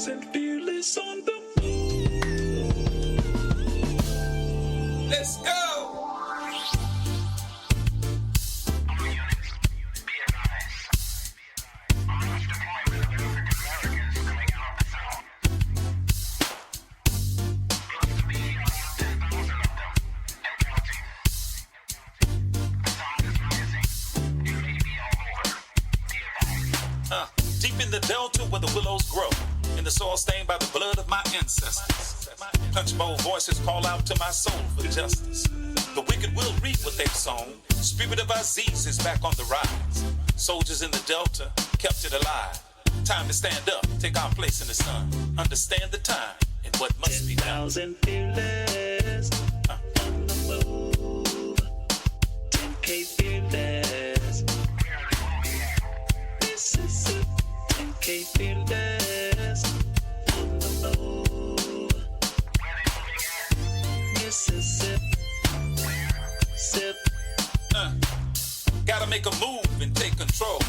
10,000 fearless on the move. Let's go. Deep in the delta where the willows grow, in the soil stained by the blood of my ancestors. Punch bowl voices call out to my soul for justice. The wicked will reap what they've sown. Spirit of Aziz is back on the rise. Soldiers in the delta kept it alive. Time to stand up, take our place in the sun. Understand the time and what must be done. 10,000 fearless on the move. 10K fearless. This is it. 10K fearless on the move. Mississippi. Sip. Gotta make a move and take control.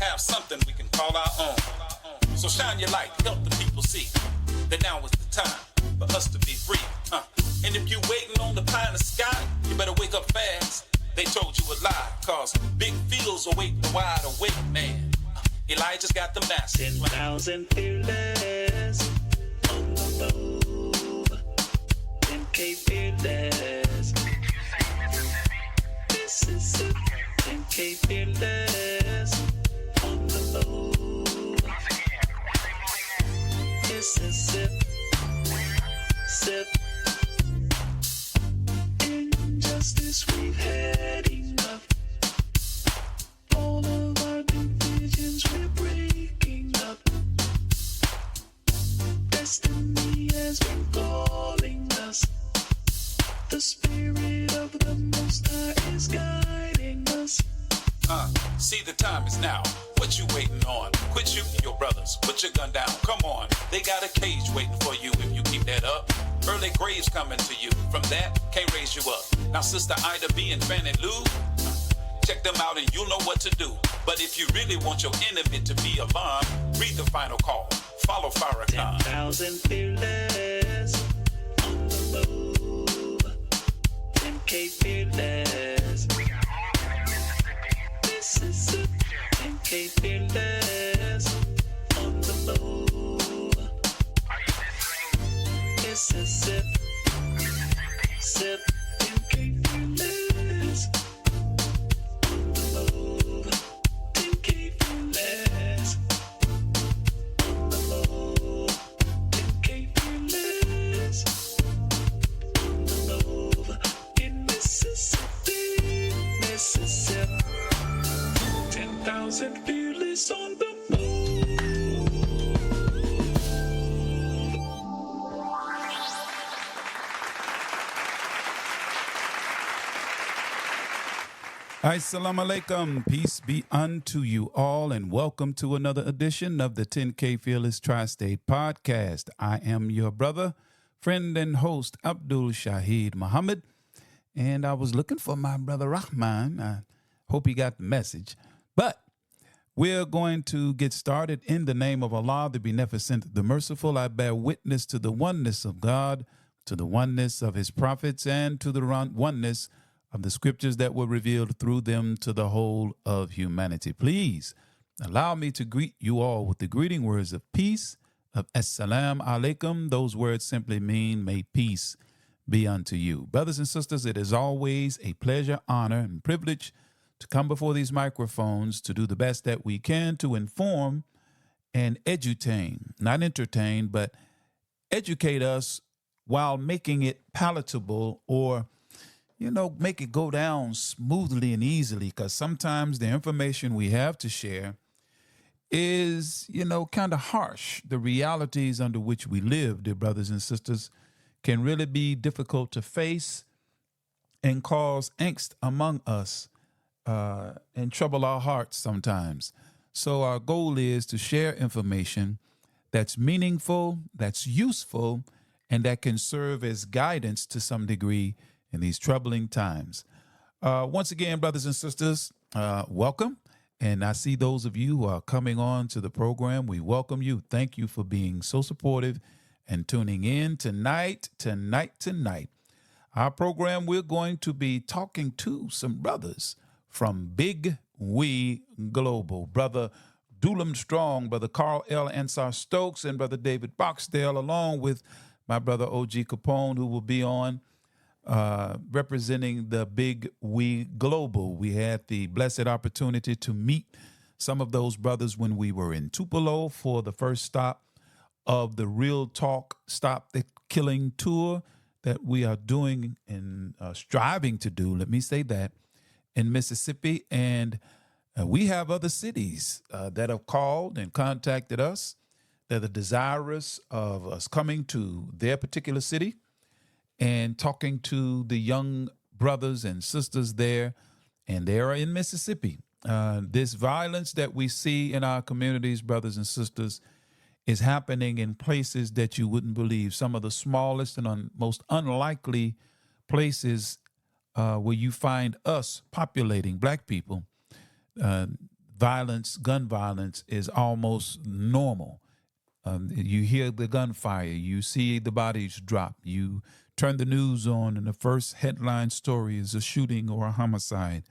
Have something we can call our own. So shine your light, help the people see that now is the time for us to be free. And if you waiting on the pie in the sky, you better wake up fast. They told you a lie, cause big fields await the wide awake man. Elijah's got the master. 10,000 fearless on the move. 10K fearless. Mississippi. 10K fearless on the move. Mississippi. Sip. Injustice we've had enough. All of our divisions we're breaking up. Destiny has been calling us. The spirit of the Most High is guiding us. See the time is now. What you waiting on? Quit shooting your brothers. Put your gun down. Come on. They got a cage waiting for you if you keep that up. Early graves coming to you. From that, can't raise you up. Now Sister Ida B and Fannie Lou, check them out and you'll know what to do. But if you really want your enemy to be alarmed, read the final call. Follow Farrakhan. 10,000 fearless on the move. 10K fearless. Mississippi. 10K fearless on the move. Mississippi. Sip. 10K fearless on the move. 10K fearless on the move. 10K fearless on the move. In Mississippi. Mississippi. 10,000 fearless on the move. Assalamu alaikum. Peace be unto you all, and welcome to another edition of the 10K Fearless Tri-State Podcast. I am your brother, friend, and host, Abdul Shahid Muhammad, and I was looking for my brother Rahman. I hope he got the message. But we're going to get started in the name of Allah, the Beneficent, the Merciful. I bear witness to the oneness of God, to the oneness of his prophets, and to the oneness of the scriptures that were revealed through them to the whole of humanity. Please allow me to greet you all with the greeting words of peace, of Assalamu alaikum. Those words simply mean, may peace be unto you. Brothers and sisters, it is always a pleasure, honor, and privilege to come before these microphones to do the best that we can to inform and edutain, not entertain, but educate us while making it palatable, or make it go down smoothly and easily, because sometimes the information we have to share is, kind of harsh. The realities under which we live, dear brothers and sisters, can really be difficult to face and cause angst among us and trouble our hearts sometimes. So our goal is to share information that's meaningful, that's useful, and that can serve as guidance to some degree in these troubling times. Once again, brothers and sisters, welcome. And I see those of you who are coming on to the program. We welcome you. Thank you for being so supportive and tuning in tonight. Our program, we're going to be talking to some brothers from Big We Global. Brother Dulum Strong, Brother Karl Ansaar Stokes, and Brother David Barksdale, along with my brother O.G. Capone, who will be on representing the Big We Global. We had the blessed opportunity to meet some of those brothers when we were in Tupelo for the first stop of the Real Talk Stop the Killing tour that we are doing and striving to do, let me say that, in Mississippi. And we have other cities that have called and contacted us that are desirous of us coming to their particular city and talking to the young brothers and sisters there. And they are in Mississippi. This violence that we see in our communities, brothers and sisters, is happening in places that you wouldn't believe. Some of the smallest and most unlikely places where you find us populating, black people. Violence, gun violence is almost normal. You hear the gunfire, you see the bodies drop, you turn the news on, and the first headline story is a shooting or a homicide.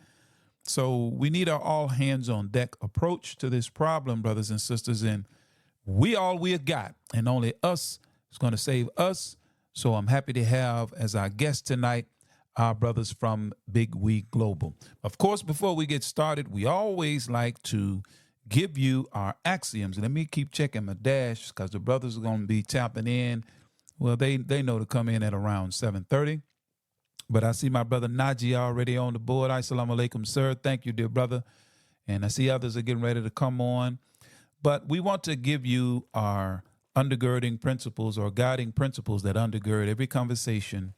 So we need our all hands on deck approach to this problem, brothers and sisters, and we got, and only us is going to save us. So I'm happy to have as our guest tonight our brothers from Big We Global. Of course, before we get started, we always like to give you our axioms. Let me keep checking my dash because the brothers are going to be tapping in. Well, they know to come in at around 7:30. But I see my brother Najee already on the board. Assalamu alaikum, sir. Thank you, dear brother. And I see others are getting ready to come on. But we want to give you our undergirding principles or guiding principles that undergird every conversation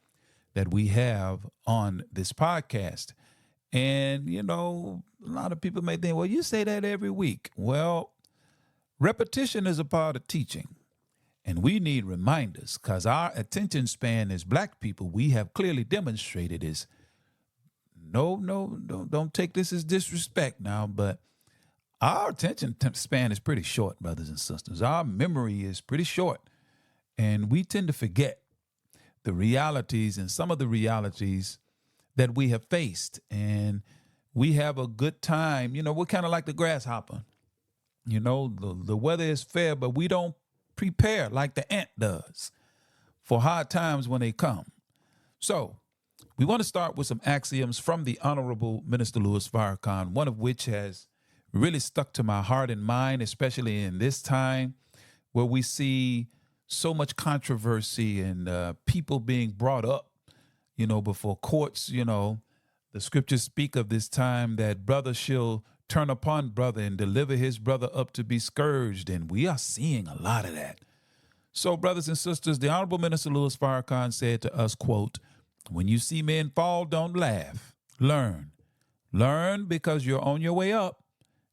that we have on this podcast. And, you know, a lot of people may think, well, you say that every week. Well, repetition is a part of teaching. And we need reminders because our attention span as black people, we have clearly demonstrated is don't take this as disrespect now, but our attention span is pretty short, brothers and sisters. Our memory is pretty short, and we tend to forget the realities and some of the realities that we have faced. And we have a good time. You know, we're kind of like the grasshopper. You know, the weather is fair, but we don't prepare like the ant does for hard times when they come. So we want to start with some axioms from the Honorable Minister Louis Farrakhan, one of which has really stuck to my heart and mind, especially in this time where we see so much controversy and people being brought up, you know, before courts. You know, the scriptures speak of this time that brother shall turn upon brother and deliver his brother up to be scourged. And we are seeing a lot of that. So, brothers and sisters, the Honorable Minister Louis Farrakhan said to us, quote, "When you see men fall, don't laugh. Learn. Learn because you're on your way up.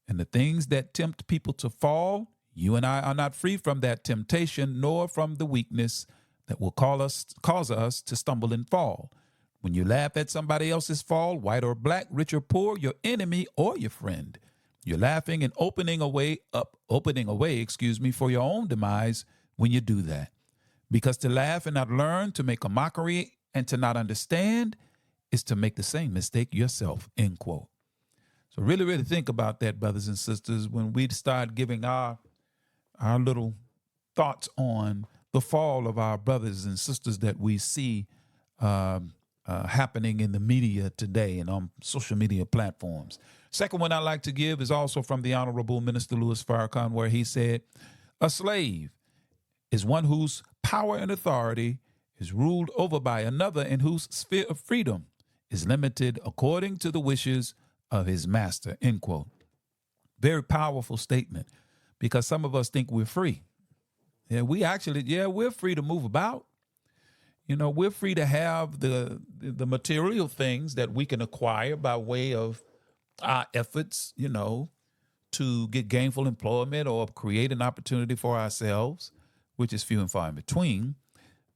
And the things that tempt people to fall, you and I are not free from that temptation, nor from the weakness that will cause us to stumble and fall. When you laugh at somebody else's fall, white or black, rich or poor, your enemy or your friend, you're laughing and opening a way, for your own demise when you do that. Because to laugh and not learn, to make a mockery and to not understand, is to make the same mistake yourself," end quote. So really, really think about that, brothers and sisters, when we start giving our little thoughts on the fall of our brothers and sisters that we see happening in the media today and on social media platforms. Second one I like to give is also from the Honorable Minister Louis Farrakhan, where he said, "A slave is one whose power and authority is ruled over by another and whose sphere of freedom is limited according to the wishes of his master," end quote. Very powerful statement, because some of us think we're free. Yeah, we're free to move about. You know, we're free to have the material things that we can acquire by way of our efforts, you know, to get gainful employment or create an opportunity for ourselves, which is few and far in between.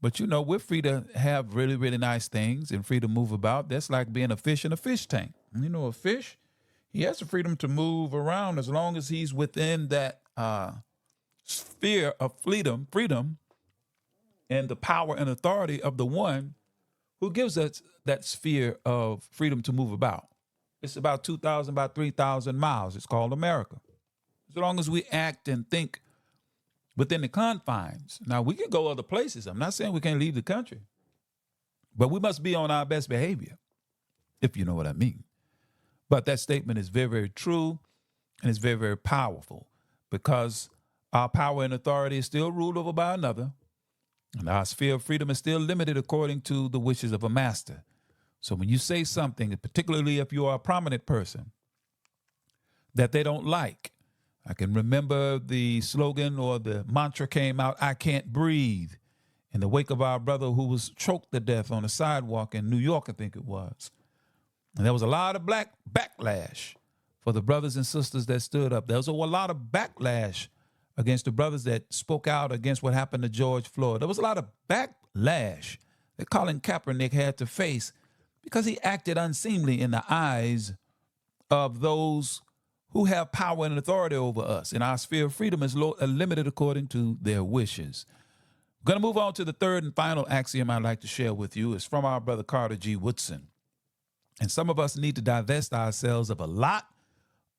But, you know, we're free to have really, really nice things and free to move about. That's like being a fish in a fish tank. You know, a fish, He has the freedom to move around as long as he's within that sphere of freedom and the power and authority of the one who gives us that sphere of freedom to move about. It's about 3,000 miles. It's called America. As long as we act and think within the confines. Now, we can go other places. I'm not saying we can't leave the country, but we must be on our best behavior, if you know what I mean. But that statement is very, very true, and it's very, very powerful, because our power and authority is still ruled over by another, and our sphere of freedom is still limited according to the wishes of a master. So when you say something, particularly if you are a prominent person, that they don't like, I can remember the slogan or the mantra came out, "I can't breathe," in the wake of our brother who was choked to death on a sidewalk in New York, I think it was. And there was a lot of black backlash for the brothers and sisters that stood up. There was a lot of backlash against the brothers that spoke out against what happened to George Floyd. There was a lot of backlash that Colin Kaepernick had to face because he acted unseemly in the eyes of those who have power and authority over us. And our sphere of freedom is limited according to their wishes. I'm going to move on to the third and final axiom I'd like to share with you. It's from our brother Carter G. Woodson. And some of us need to divest ourselves of a lot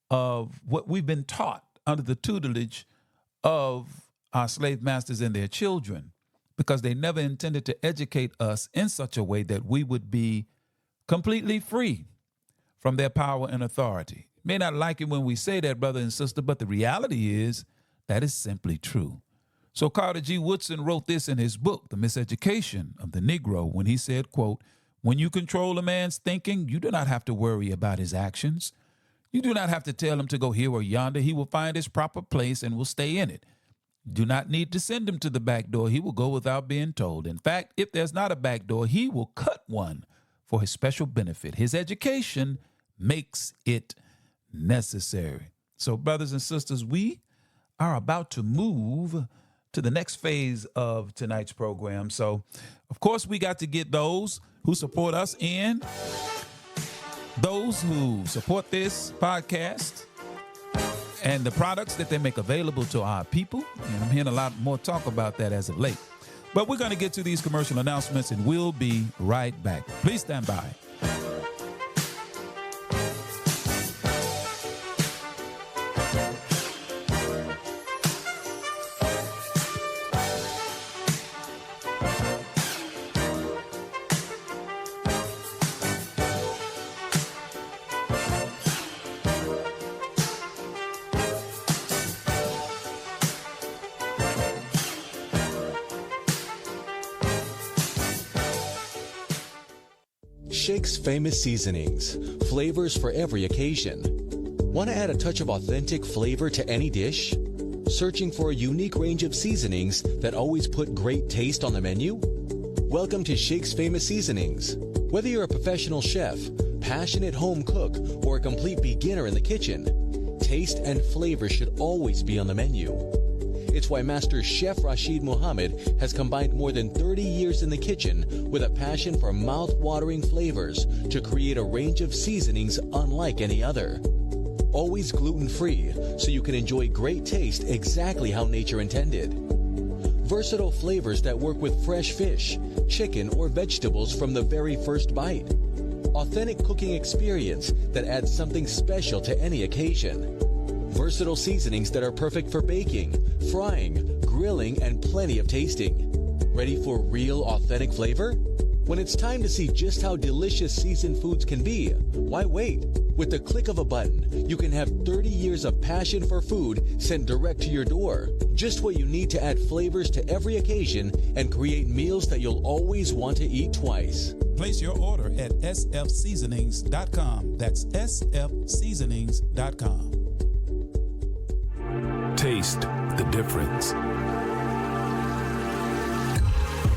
of what we've been taught under the tutelage of our slave masters and their children, because they never intended to educate us in such a way that we would be completely free from their power and authority. You may not like it when we say that, brother and sister, but the reality is that is simply true. So Carter G. Woodson wrote this in his book, The Miseducation of the Negro, when he said, quote, "When you control a man's thinking, you do not have to worry about his actions. You do not have to tell him to go here or yonder. He will find his proper place and will stay in it. You do not need to send him to the back door. He will go without being told. In fact, if there's not a back door, he will cut one for his special benefit. His education makes it necessary." So, brothers and sisters, we are about to move to the next phase of tonight's program. So, of course, we got to get those who support us in, those who support this podcast, and the products that they make available to our people. And I'm hearing a lot more talk about that as of late. But we're going to get to these commercial announcements, and we'll be right back. Please stand by. Shake's Famous Seasonings, flavors for every occasion. Want to add a touch of authentic flavor to any dish? Searching for a unique range of seasonings that always put great taste on the menu? Welcome to Shake's Famous Seasonings. Whether you're a professional chef, passionate home cook, or a complete beginner in the kitchen, taste and flavor should always be on the menu. It's why Master Chef Rashid Muhammad has combined more than 30 years in the kitchen with a passion for mouth-watering flavors to create a range of seasonings unlike any other. Always gluten-free, so you can enjoy great taste exactly how nature intended. Versatile flavors that work with fresh fish, chicken, or vegetables from the very first bite. Authentic cooking experience that adds something special to any occasion. Versatile seasonings that are perfect for baking, frying, grilling, and plenty of tasting. Ready for real, authentic flavor? When it's time to see just how delicious seasoned foods can be, why wait? With the click of a button, you can have 30 years of passion for food sent direct to your door. Just what you need to add flavors to every occasion and create meals that you'll always want to eat twice. Place your order at sfseasonings.com. That's sfseasonings.com. Taste the difference.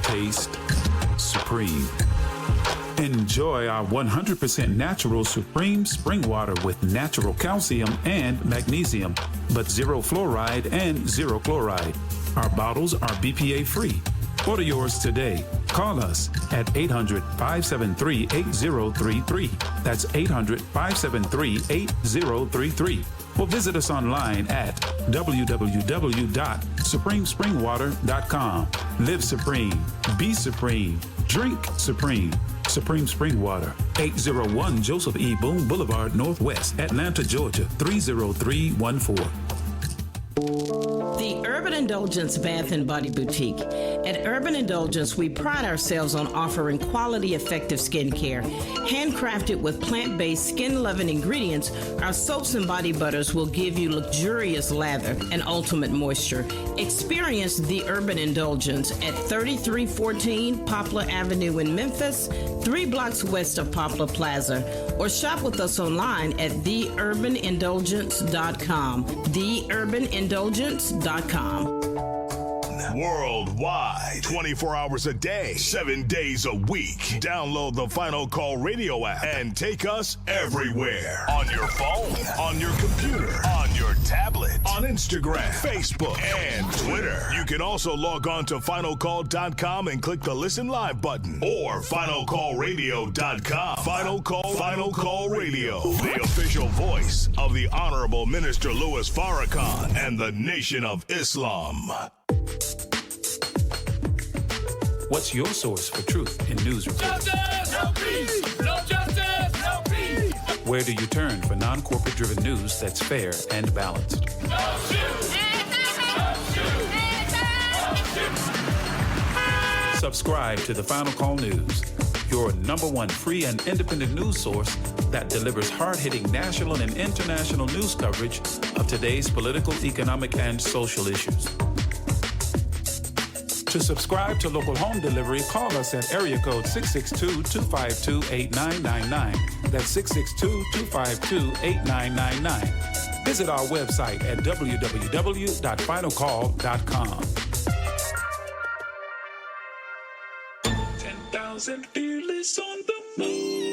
Taste Supreme. Enjoy our 100% natural Supreme spring water with natural calcium and magnesium, but zero fluoride and zero chloride. Our bottles are BPA free. Order yours today. Call us at 800-573-8033. That's 800-573-8033. Or visit us online at www.supremespringwater.com. Live supreme, be supreme, drink supreme. Supreme Spring Water, 801 Joseph E. Boone Boulevard, Northwest, Atlanta, Georgia, 30314. The Urban Indulgence Bath and Body Boutique. At Urban Indulgence, we pride ourselves on offering quality, effective skincare. Handcrafted with plant-based, skin-loving ingredients, our soaps and body butters will give you luxurious lather and ultimate moisture. Experience the Urban Indulgence at 3314 Poplar Avenue in Memphis, 3 blocks west of Poplar Plaza, or shop with us online at theurbanindulgence.com. theurbanindulgence.com. Worldwide, 24 hours a day, 7 days a week. Download the Final Call radio app and take us everywhere. On your phone, on your computer, on your tablet, on Instagram, Facebook, and Twitter. You can also log on to finalcall.com and click the Listen Live button, or finalcallradio.com. Final Call Radio, the official voice of the Honorable Minister Louis Farrakhan and the Nation of Islam. What's your source for truth in news reports? Justice, no peace. No justice, no peace. Where do you turn for non-corporate driven news that's fair and balanced? No shoot. No shoot. Subscribe to the Final Call News, your #1 free and independent news source that delivers hard-hitting national and international news coverage of today's political, economic, and social issues. To subscribe to local home delivery, call us at area code 662-252-8999. That's 662-252-8999. Visit our website at www.finalcall.com. 10,000 fearless on the move.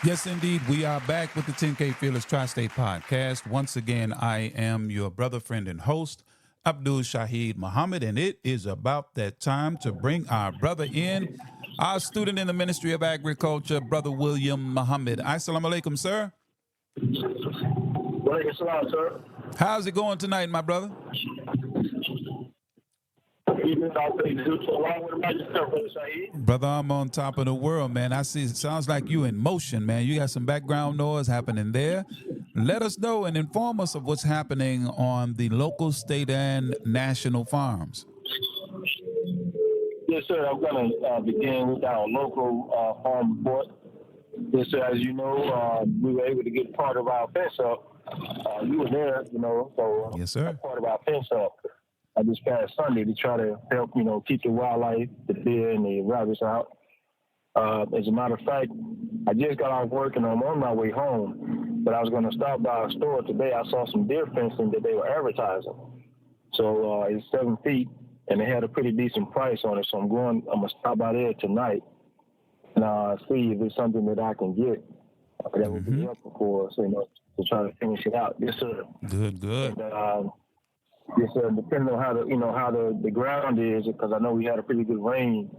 Yes, indeed. We are back with the 10K Fearless Tri-State Podcast. Once again, I am your brother, friend, and host, Abdul Shaheed Muhammad, and it is about that time to bring our brother in, our student in the Ministry of Agriculture, Brother William Muhammad. Assalamu alaikum, sir. Walaikum salam, sir. How's it going tonight, my brother? Brother, I'm on top of the world, man. I see it sounds like you in motion, man. You got some background noise happening there. Let us know and inform us of what's happening on the local, state, and national farms. Yes, sir. I'm going to begin with our local farm report. Yes, sir. As you know, we were able to get part of our fence up. You were there, so yes, sir. Part of our fence up this past Sunday to try to help, keep the wildlife, the deer, and the rabbits out. As a matter of fact, I just got off work and I'm on my way home, but I was going to stop by a store today. I saw some deer fencing that they were advertising. So it's 7 feet, and they had a pretty decent price on it. So I'm going to stop by there tonight and see if it's something that I can get that would be helpful for us, to try to finish it out. Yes, sir. Good. And, yes, sir. Depending on how the ground is, because I know we had a pretty good rain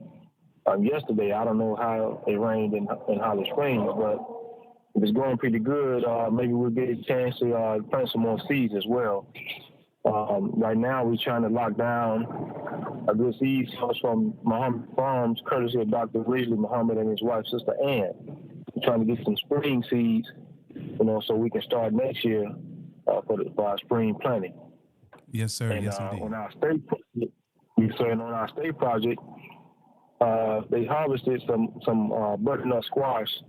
yesterday. I don't know how it rained in Holly Springs, but if it's going pretty good, maybe we'll get a chance to plant some more seeds as well. Right now, we're trying to lock down a good seed source from Muhammad Farms, courtesy of Dr. Ridley Muhammad and his wife, Sister Ann. We're trying to get some spring seeds, so we can start next year for our spring planting. Yes, sir. And, yes, indeed. on our state project, they harvested some butternut squash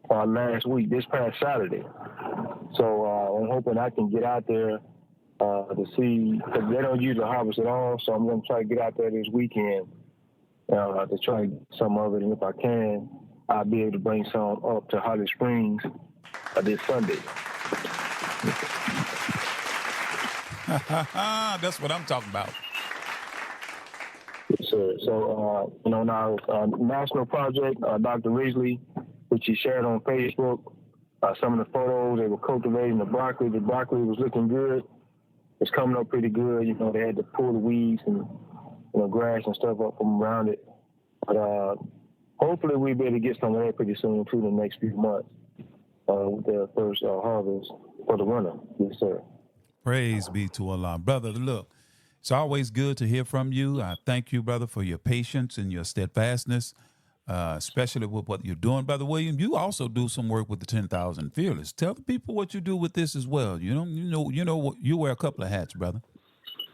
last week, this past Saturday. So I'm hoping I can get out there to see, because they don't usually harvest at all. So I'm going to try to get out there this weekend to try to get some of it. And if I can, I'll be able to bring some up to Holly Springs this Sunday. That's what I'm talking about. Yes, sir. So, on our national project, Dr. Risley, which he shared on Facebook, some of the photos, they were cultivating the broccoli. The broccoli was looking good. it's coming up pretty good. You know, they had to pull the weeds and grass and stuff up from around it. But hopefully we'll be able to get some of that pretty soon too in the next few months with the first harvest for the winter. Yes, sir. Praise be to Allah. Brother, look, it's always good to hear from you. I thank you, brother, for your patience and your steadfastness, especially with what you're doing. Brother William, you also do some work with the 10,000 Fearless. Tell the people what you do with this as well. You wear a couple of hats, brother.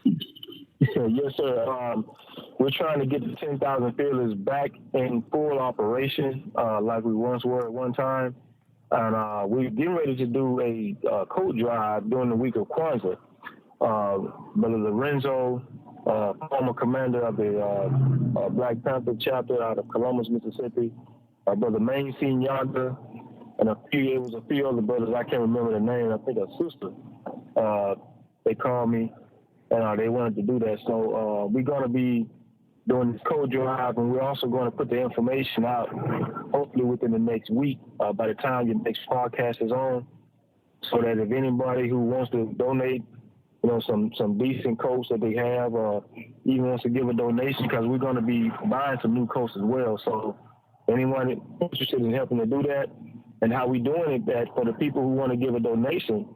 Yes, sir. We're trying to get the 10,000 Fearless back in full operation like we once were at one time. And we're getting ready to do a coat drive during the week of Kwanzaa. Brother Lorenzo, former commander of the Black Panther chapter out of Columbus, Mississippi, Brother Main Yaga, and a few other brothers. I can't remember the name. I think a sister. They called me, and they wanted to do that. So we're going to be doing this code drive, and we're also going to put the information out, hopefully within the next week, by the time your next podcast is on, so that if anybody who wants to donate, some decent coats that they have, or even wants to give a donation, because we're going to be buying some new coats as well. So anyone interested in helping to do that, and how we doing it, that for the people who want to give a donation,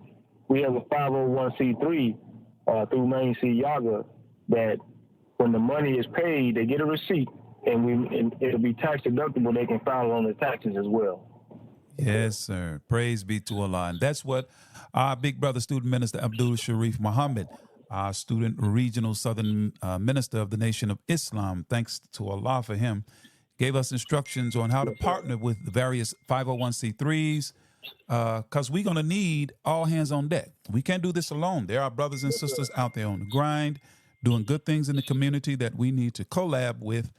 we have a 501c3 through Main Yaga that when the money is paid, they get a receipt, and it'll be tax deductible. They can file on their taxes as well. Yes, sir. Praise be to Allah. And that's what our big brother, student minister Abdul Sharif Muhammad, our student regional southern minister of the Nation of Islam, thanks to Allah for him, gave us instructions on how to partner with the various 501c3s, because we're going to need all hands on deck. We can't do this alone. There are brothers and sisters out there on the grind, doing good things in the community that we need to collab with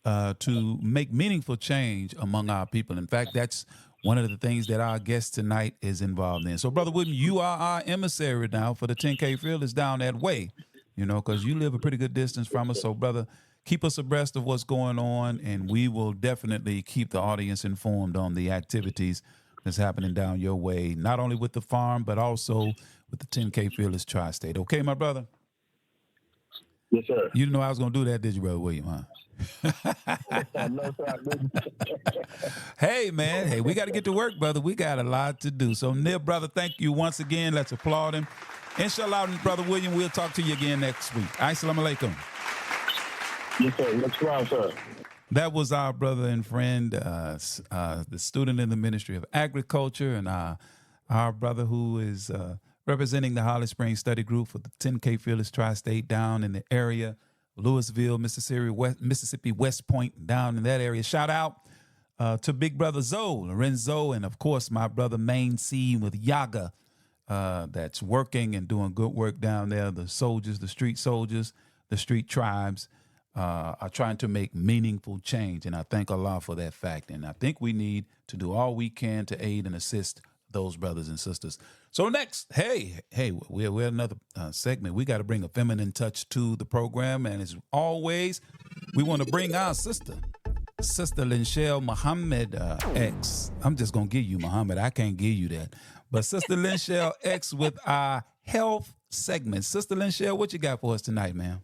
to make meaningful change among our people. In fact, that's one of the things that our guest tonight is involved in. So, Brother William, you are our emissary now for the 10K Fearless down that way, because you live a pretty good distance from us. So, brother, keep us abreast of what's going on, and we will definitely keep the audience informed on the activities that's happening down your way, not only with the farm, but also with the 10K Fearless Tri-State. Okay, my brother? Yes, sir. You didn't know I was going to do that, did you, Brother William, huh? No, sir, I didn't. Hey, man. Hey, we got to get to work, brother. We got a lot to do. So, Nib, brother, thank you once again. Let's applaud him. Inshallah, Brother William, we'll talk to you again next week. Assalamu alaikum. Yes, sir. Next round, sir. That was our brother and friend, the student in the Ministry of Agriculture, and our brother who is representing the Holly Springs Study Group for the 10K Fearless Tri-State down in the area, Louisville, Mississippi, West Point, down in that area. Shout out to Big Brother Lorenzo, and of course my brother Main C with Yaga, that's working and doing good work down there. The soldiers, the street tribes are trying to make meaningful change, and I thank Allah for that fact. And I think we need to do all we can to aid and assist those brothers and sisters. So next, hey, we're another segment. We got to bring a feminine touch to the program, and as always, we want to bring our Sister Linshell Muhammad X. I'm just gonna give you Muhammad. I can't give you that, but Sister Linshell X with our health segment. Sister Linshell, what you got for us tonight, ma'am?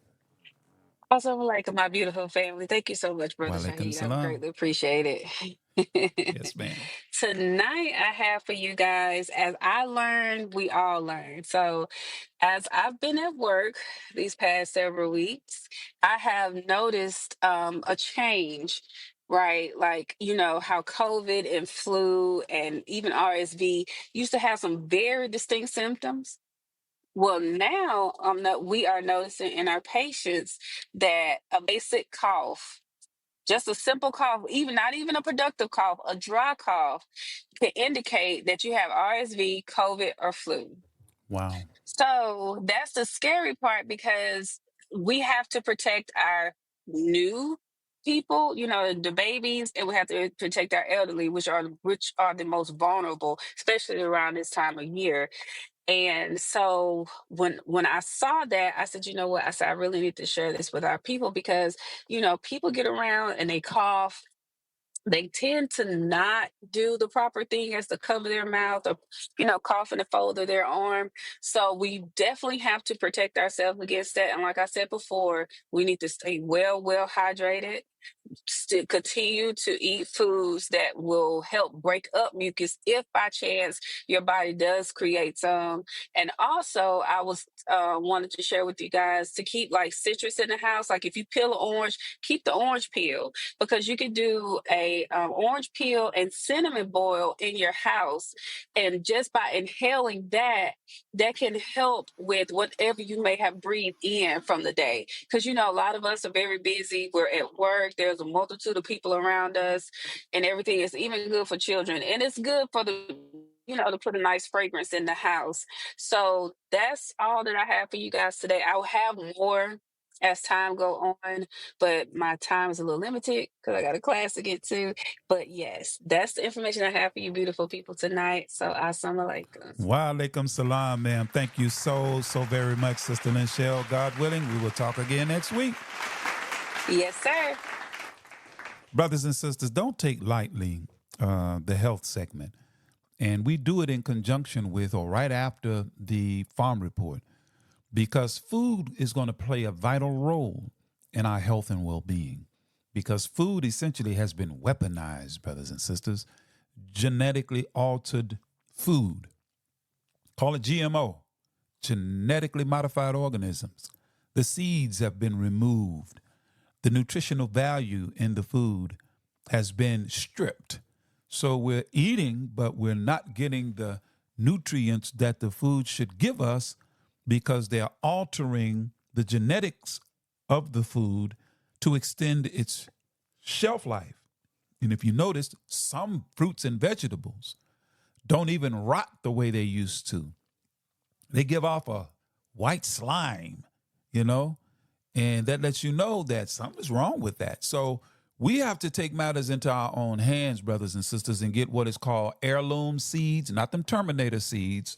Assalamu alaikum, my beautiful family. Thank you so much, Brother Walaikum Shahid. I salam. greatly appreciate it. Yes, ma'am. Tonight, I have for you guys, as I learned, we all learn. So, as I've been at work these past several weeks, I have noticed a change, right? Like, how COVID and flu and even RSV used to have some very distinct symptoms. Well, now that we are noticing in our patients that a basic cough, just a simple cough, even not even a productive cough, a dry cough, can indicate that you have RSV, COVID, or flu. Wow. So that's the scary part, because we have to protect our new people, the babies, and we have to protect our elderly, which are the most vulnerable, especially around this time of year. And so when I saw that, I said, you know what? I said, I really need to share this with our people, because, people get around and they cough they tend to not do the proper thing as to cover their mouth or, cough in the fold of their arm. So we definitely have to protect ourselves against that. And like I said before, we need to stay well hydrated, to continue to eat foods that will help break up mucus if by chance your body does create some. And also I was wanted to share with you guys to keep like citrus in the house. Like if you peel an orange, keep the orange peel, because you could do a orange peel and cinnamon boil in your house, and just by inhaling that, that can help with whatever you may have breathed in from the day. Because a lot of us are very busy, we're at work, there's a multitude of people around us, and everything is even good for children, and it's good for the to put a nice fragrance in the house. So that's all that I have for you guys today. I will have more as time go on, but my time is a little limited because I got a class to get to. But yes, that's the information I have for you beautiful people tonight. So assalamu alaikum. Wa alaikum salam, ma'am. Thank you so very much, Sister Lynchelle. God willing, we will talk again next week. Yes, sir. Brothers and sisters, don't take lightly the health segment. And we do it in conjunction with or right after the farm report, because food is going to play a vital role in our health and well-being, because food essentially has been weaponized, brothers and sisters, genetically altered food. Call it GMO, genetically modified organisms. The seeds have been removed. The nutritional value in the food has been stripped. So we're eating, but we're not getting the nutrients that the food should give us, because they're altering the genetics of the food to extend its shelf life. And if you notice, some fruits and vegetables don't even rot the way they used to. They give off a white slime, and that lets you know that something's wrong with that. So we have to take matters into our own hands, brothers and sisters, and get what is called heirloom seeds, not them Terminator seeds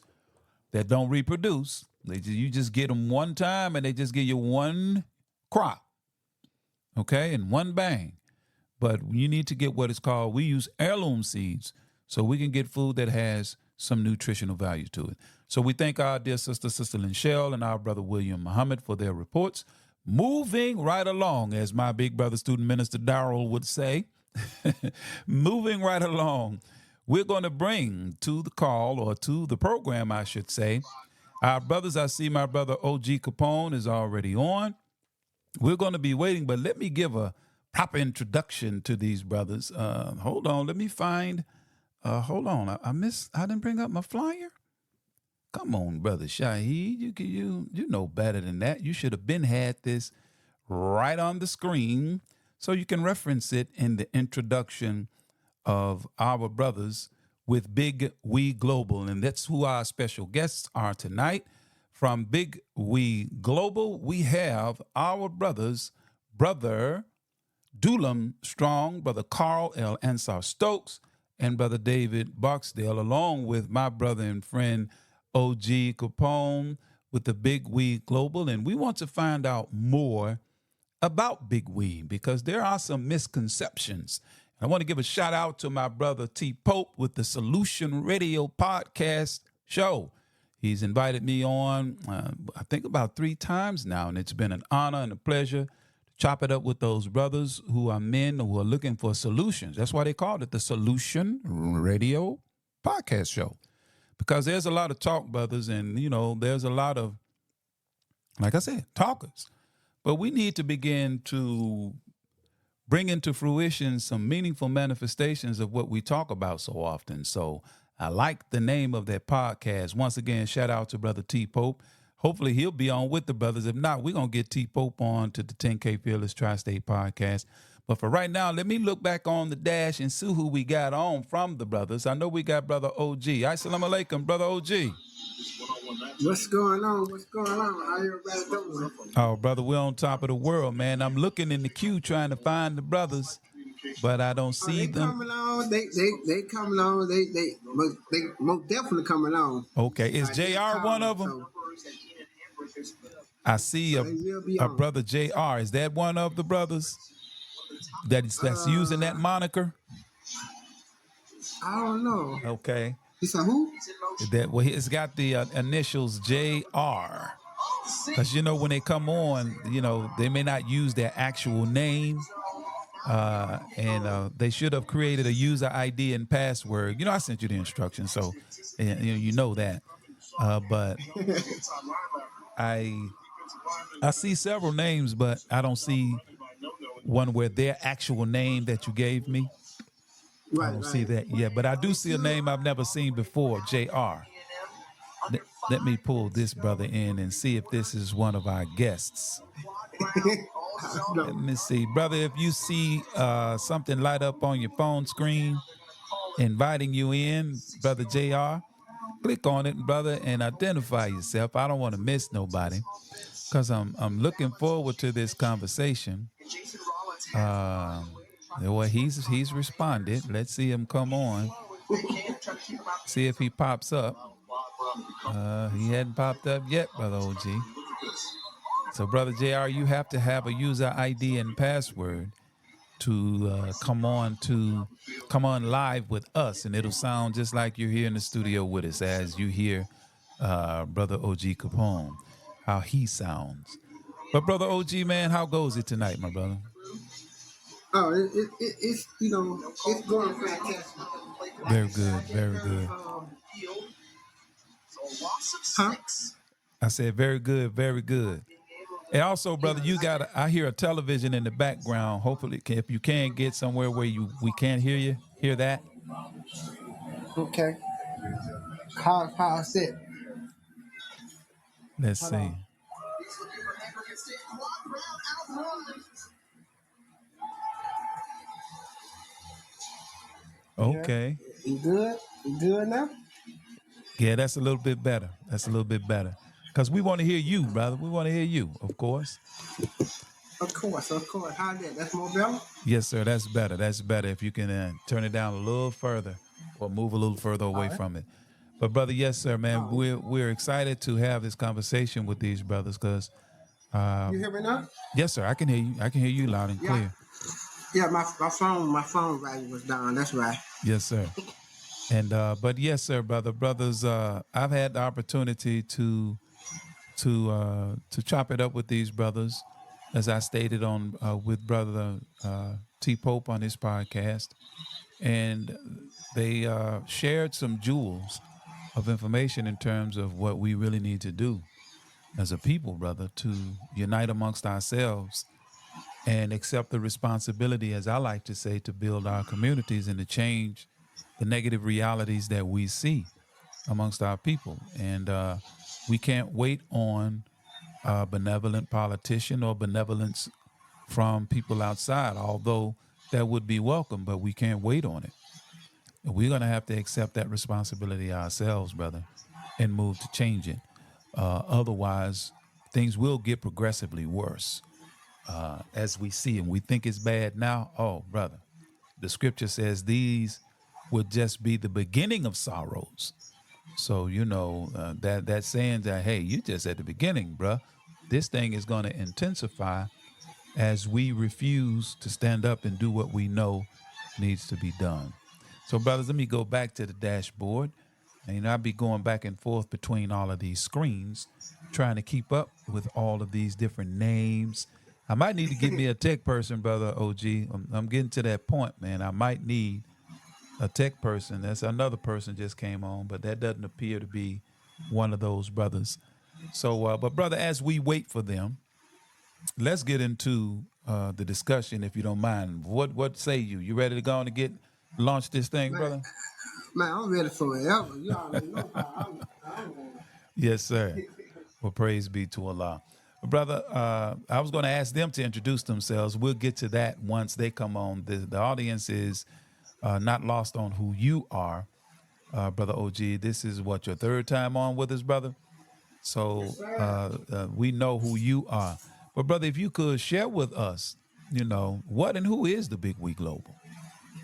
that don't reproduce. You just get them one time and they just give you one crop, okay, and one bang. But you need to get what is called, we use heirloom seeds, so we can get food that has some nutritional value to it. So we thank our dear Sister Lynchelle, and our brother William Muhammad for their reports. Moving right along, as my big brother, student minister Darrell would say, moving right along, we're going to bring to the call, or to the program, I should say, our brothers. I see my brother O.G. Capone is already on. We're going to be waiting, but let me give a proper introduction to these brothers. Hold on, let me find, hold on, I didn't bring up my flyer. Come on, Brother Shaheed, you know better than that. You should have been had this right on the screen so you can reference it in the introduction of our brothers with Big We Global. And that's who our special guests are tonight. From Big We Global, we have our brothers, Brother Dulum Strong, Brother Karl L. Ansaar Stokes, and Brother David Barksdale, along with my brother and friend O.G. Capone with the Big We Global. And we want to find out more about Big We, because there are some misconceptions. I want to give a shout out to my brother T. Pope with the Solution Radio podcast show. He's invited me on, I think about 3 times now, and it's been an honor and a pleasure to chop it up with those brothers who are men who are looking for solutions. That's why they called it the Solution Radio podcast show. Because there's a lot of talk, brothers, and, there's a lot of, like I said, talkers. But we need to begin to bring into fruition some meaningful manifestations of what we talk about so often. So I like the name of that podcast. Once again, shout out to Brother T. Pope. Hopefully he'll be on with the brothers. If not, we're going to get T. Pope on to the 10K Fearless Tri-State podcast. But for right now, let me look back on the dash and see who we got on from the brothers. I know we got Brother O.G. Assalamu alaikum, Brother O.G. What's going on? What's going on? How everybody doing? Oh, brother, we're on top of the world, man. I'm looking in the queue trying to find the brothers, but I don't see them. Coming on. They coming on. They most definitely coming on. Okay, is JR one of them? I see a brother JR. Is that one of the brothers? that's using that moniker? I don't know. Okay. He said who? It's got the initials JR. Because when they come on, they may not use their actual name. And they should have created a user ID and password. I sent you the instructions, so you know that. But I see several names, but I don't see one where their actual name that you gave me. I don't see that yet, but I do see a name I've never seen before, JR. Let me pull this brother in and see if this is one of our guests. Let me see. Brother, if you see something light up on your phone screen inviting you in, Brother JR, click on it, brother, and identify yourself. I don't want to miss nobody because I'm looking forward to this conversation. Well, he's responded. Let's see him come on. See if he pops up. He hadn't popped up yet, Brother OG. So, Brother JR, you have to have a user ID and password to come on live with us, and it'll sound just like you're here in the studio with us as you hear Brother OG Capone, how he sounds. But Brother OG, man, how goes it tonight, my brother? Oh, it's it's going fantastic. Very good, very good. Huh? I said very good, very good. And also, brother, I hear a television in the background. Hopefully, if you can get somewhere where we can't hear you, hear that. Okay. How's it? Let's see. Okay. You good? You good now? Yeah, that's a little bit better. Because we want to hear you, brother. We want to hear you, of course. Of course. How's that? That's more better? Yes, sir. That's better. If you can turn it down a little further or move a little further away from it. But, brother, yes, sir, man. We're excited to have this conversation with these brothers because. You hear me now? Yes, sir. I can hear you. I can hear you loud and clear. Yeah, my phone value was down. That's right. Yes, sir. And but yes, sir, brothers. I've had the opportunity to chop it up with these brothers, as I stated on with Brother T Pope on his podcast, and they shared some jewels of information in terms of what we really need to do as a people, brother, to unite amongst ourselves and accept the responsibility, as I like to say, to build our communities and to change the negative realities that we see amongst our people. And we can't wait on a benevolent politician or benevolence from people outside, although that would be welcome, but we can't wait on it. And we're going to have to accept that responsibility ourselves, brother, and move to change it. Otherwise, things will get progressively worse. As we see, and we think it's bad now. Oh, brother, the scripture says these would just be the beginning of sorrows. So, that saying that, hey, you just at the beginning, bruh. This thing is going to intensify as we refuse to stand up and do what we know needs to be done. So, brothers, let me go back to the dashboard. And I'll be going back and forth between all of these screens, trying to keep up with all of these different names. I might need to get me a tech person, brother OG. I'm getting to that point, man. I might need a tech person. That's another person just came on, but that doesn't appear to be one of those brothers. So, but brother, as we wait for them, let's get into the discussion, if you don't mind. What say you? You ready to go on and launch this thing, brother? Man, I'm ready for it. You already know. Yes, sir. Well, praise be to Allah. Brother, I was going to ask them to introduce themselves. We'll get to that once they come on. The audience is not lost on who you are, Brother OG. This is your third time on with us, brother? So we know who you are. But, brother, if you could share with us, what and who is the Big We Global?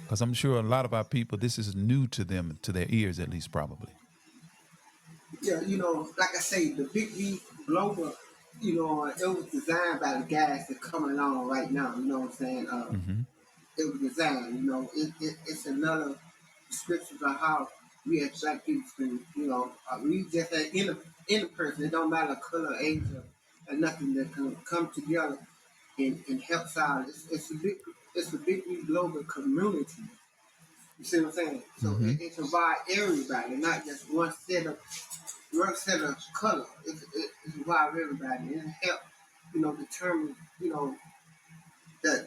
Because I'm sure a lot of our people, this is new to them, to their ears at least, probably. Yeah, like I say, the Big We Global, it was designed by the guys that coming along right now. You know what I'm saying? it was designed. It's another description of how we as black people can, we just as in a person. It don't matter color, age, or nothing that can come together and help out. It's a big global community. You see what I'm saying? So it involves everybody, not just one set of color. It involves everybody and help, determine, the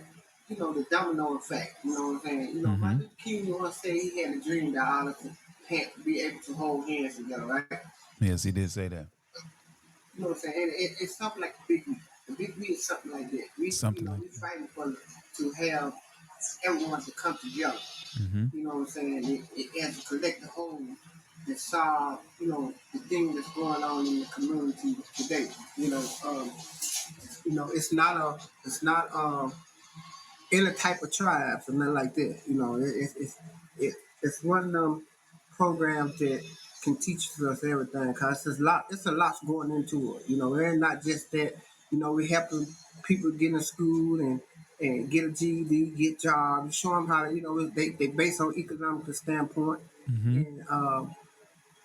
the domino effect. You know what I'm saying? Martin Luther King once said he had a dream that all of us can't be able to hold hands together, right? Yes, he did say that. You know what I'm saying? And it's something like the Big We. The Big We is something like that. We fighting to have everyone to come together. You know what I'm saying? It has to collect the whole and solve, the thing that's going on in the community today. It's not any type of tribes or nothing like that. It's one of them programs that can teach us everything because it's a lot going into it. It's not just that. We helping people get in school and get a GED, get jobs, show them how to. They based on economic standpoint, and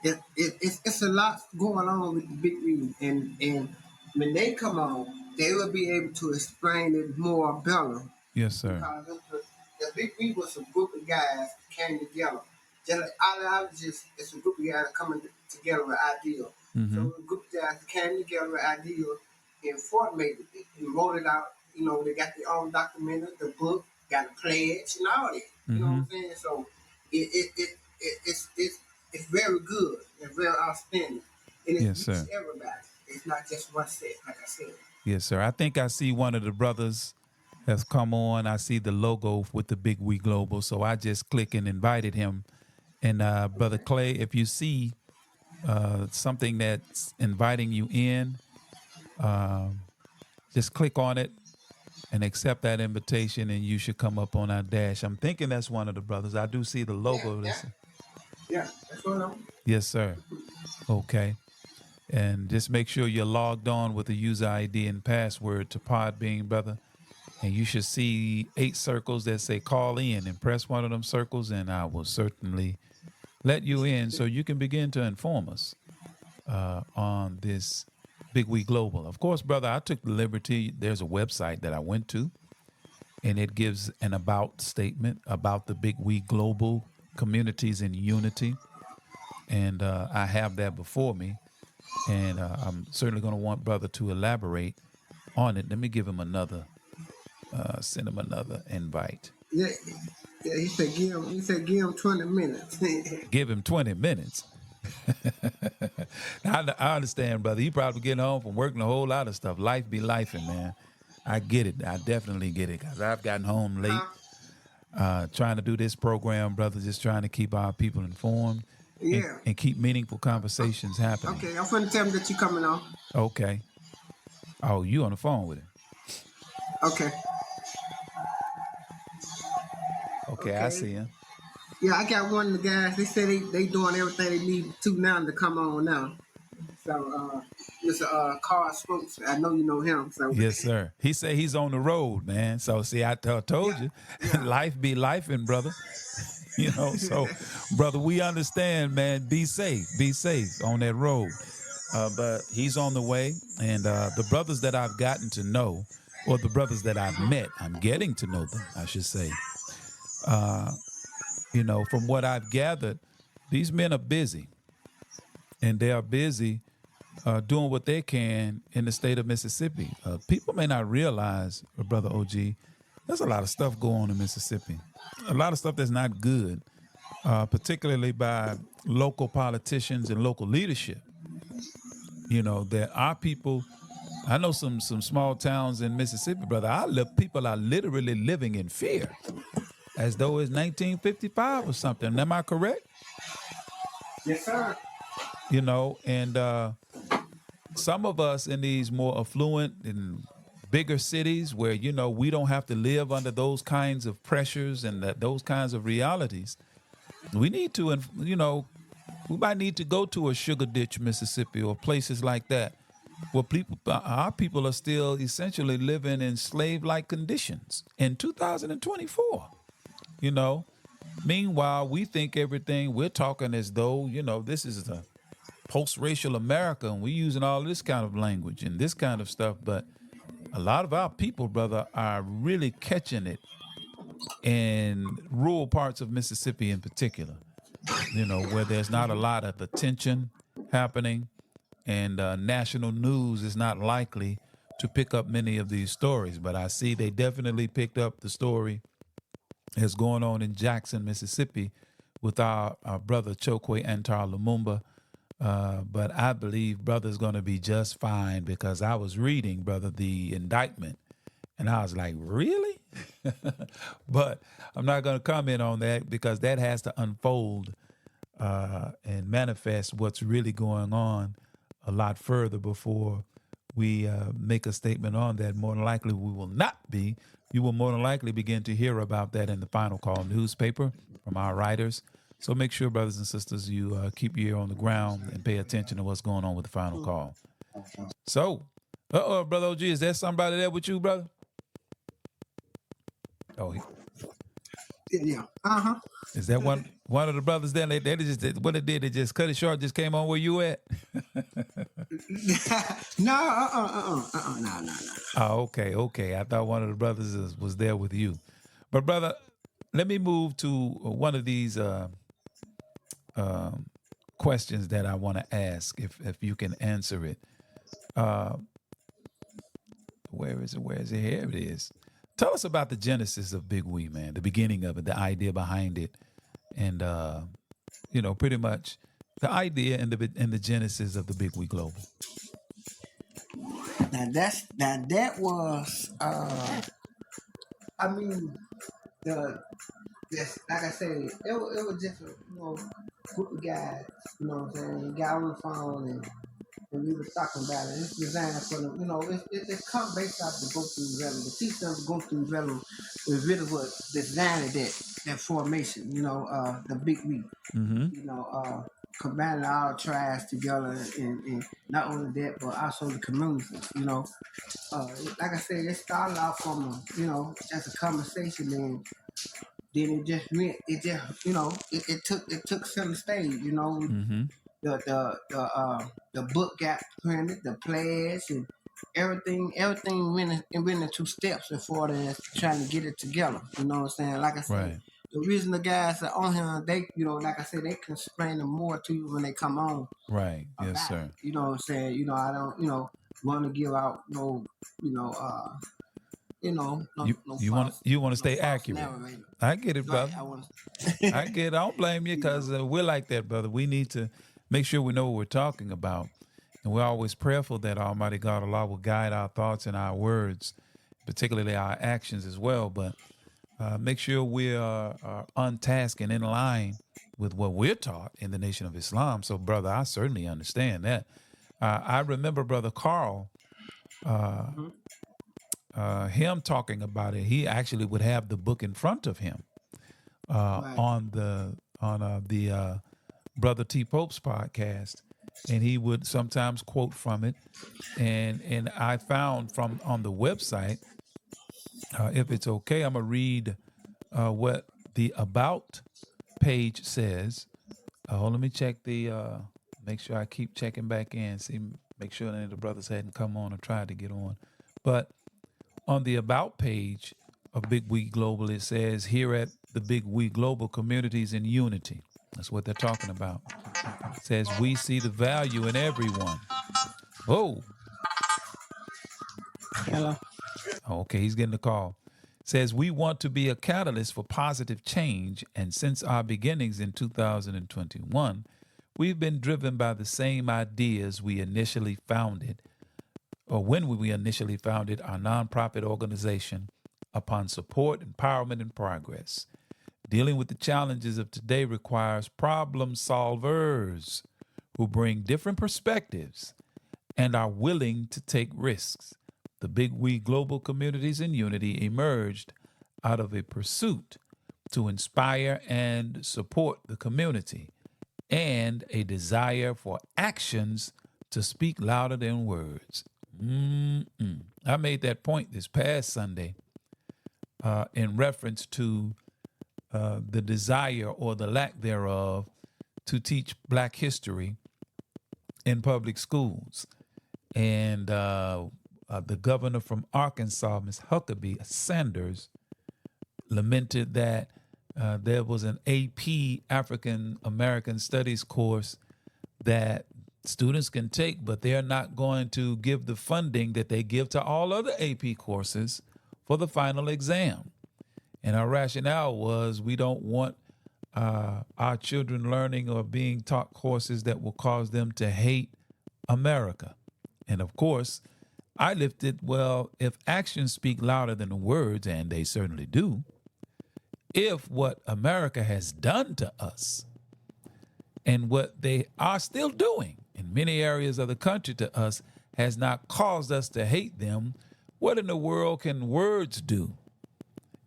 it's a lot going on with the Big Read, and when they come on, they will be able to explain it more better. Yes, sir. Because the Big Read was a group of guys that came together. Just like ideologists, it's a group of guys coming together with ideas. So a group of guys came together with ideas and formulated it and wrote it out. They got their own documentary, the book, got a pledge, and all that. You know what I'm saying? So it's very good and very outstanding. And it Yes, reaches sir. everybody. It's not just one set, like I said. Yes, sir. I think I see one of the brothers has come on. I see the logo with the Big We Global. So I just click and invited him. And Brother Clay, if you see something that's inviting you in, just click on it and accept that invitation, and you should come up on our dash. I'm thinking that's one of the brothers. I do see the logo. Yeah, that's what I'm. Yes, sir. Okay. And just make sure you're logged on with the user ID and password to Podbean, brother. And you should see 8 circles that say call in, and press one of them circles, and I will certainly let you in so you can begin to inform us on this Big We Global. Of course, brother, I took the liberty. There's a website that I went to, and it gives an about statement about the Big We Global Communities in Unity. And I have that before me. And I'm certainly going to want brother to elaborate on it. Let me give him another, send him another invite. Yeah, he said give him 20 minutes. Give him 20 minutes. I understand, brother. He probably getting home from working a whole lot of stuff. Life be lifing, man. I get it. I definitely get it because I've gotten home late trying to do this program, brother, just trying to keep our people informed. Yeah. And keep meaningful conversations happening. Okay, I'm finna tell him that you coming on. Okay. Oh, you on the phone with him? Okay. Okay, I see him. Yeah, I got one of the guys. They said they doing everything they need to now to come on now. So, Mr. Karl Stokes, I know you know him. So yes, sir. He said he's on the road, man. So see, I told you, life be lifing, brother. So, brother, we understand, man. Be safe on that road. But he's on the way, and the brothers that I've gotten to know, or the brothers that I've met, I'm getting to know them, I should say. From what I've gathered, these men are busy, and they are busy doing what they can in the state of Mississippi. People may not realize, Brother OG, there's a lot of stuff going on in Mississippi. A lot of stuff that's not good, particularly by local politicians and local leadership. That our people, I know some small towns in Mississippi, brother, people are literally living in fear as though it's 1955 or something. Am I correct? Yes, sir. And some of us in these more affluent and bigger cities where, we don't have to live under those kinds of pressures and those kinds of realities. We need to, we might need to go to a Sugar Ditch, Mississippi, or places like that Well, our people are still essentially living in slave-like conditions in 2024. You know, meanwhile, we think everything we're talking as though this is a post-racial America, and we're using all this kind of language and this kind of stuff. But a lot of our people, brother, are really catching it in rural parts of Mississippi, in particular. Where there's not a lot of attention happening, and national news is not likely to pick up many of these stories. But I see they definitely picked up the story that's going on in Jackson, Mississippi, with our brother Chokwe Antar Lumumba. But I believe brother's going to be just fine, because I was reading, brother, the indictment, and I was like, really? But I'm not going to comment on that, because that has to unfold and manifest what's really going on a lot further before we make a statement on that. More than likely, we will not be. You will more than likely begin to hear about that in the Final Call newspaper from our writers. So make sure, brothers and sisters, you keep your ear on the ground and pay attention to what's going on with the Final Call. So, Brother OG, is there somebody there with you, brother? Oh, Yeah. Is that one of the brothers there? They just what they did? They just cut it short. Just came on where you at? No. Oh, okay. I thought one of the brothers was there with you. But brother, let me move to one of these questions that I want to ask, if you can answer it. Where is it? Here it is. Tell us about the genesis of Big We, man, the beginning of it, the idea behind it, and pretty much the idea and the genesis of the Big We Global. Now that was like I said, it was just a group of guys, what I'm saying, got on the phone and we were talking about it. It's designed for them, it comes based off the go through development. The teach them to go through development was really what designed that formation, the Big We. Mm-hmm. Combining all tribes together, and not only that, but also the communities. Like I said, it started off from as a conversation, and then it just went. It just it took center stage. Mm-hmm. The book got printed, the pledge, and everything went into 2 steps before they trying to get it together. You know what I'm saying? Like I said. Right. The reason the guys are on here, they, like I said, they can explain them more to you when they come on. Right. Yes, sir. You know what I'm saying? I don't, want to give out no, no you want to stay accurate. narrator. I get it, brother. Right, I get it. I don't blame you, because we're like that, brother. We need to make sure we know what we're talking about. And we're always prayerful that Almighty God, Allah, will guide our thoughts and our words, particularly our actions as well. But make sure we are on task and in line with what we're taught in the Nation of Islam. So, brother, I certainly understand that. I remember Brother Karl, him talking about it. He actually would have the book in front of him on the Brother T. Pope's podcast, and he would sometimes quote from it. And I found from on the website, if it's okay, I'm going to read what the About page says. Let me check make sure I keep checking back in, make sure any of the brothers hadn't come on or tried to get on. But on the About page of Big We Global, it says, here at the Big We Global, communities in unity. That's what they're talking about. It says, we see the value in everyone. Whoa. Hello. Okay, he's getting the call. Says, we want to be a catalyst for positive change, and since our beginnings in 2021, we've been driven by the same ideas when we initially founded our nonprofit organization upon support, empowerment, and progress. Dealing with the challenges of today requires problem solvers who bring different perspectives and are willing to take risks. The Big We Global Communities in Unity emerged out of a pursuit to inspire and support the community and a desire for actions to speak louder than words. I made that point this past Sunday in reference to the desire or the lack thereof to teach Black history in public schools. And the governor from Arkansas, Ms. Huckabee Sanders, lamented that there was an AP African American Studies course that students can take, but they're not going to give the funding that they give to all other AP courses for the final exam. And our rationale was we don't want our children learning or being taught courses that will cause them to hate America. And of course, I lifted, well, if actions speak louder than the words, and they certainly do, if what America has done to us and what they are still doing in many areas of the country to us has not caused us to hate them, what in the world can words do?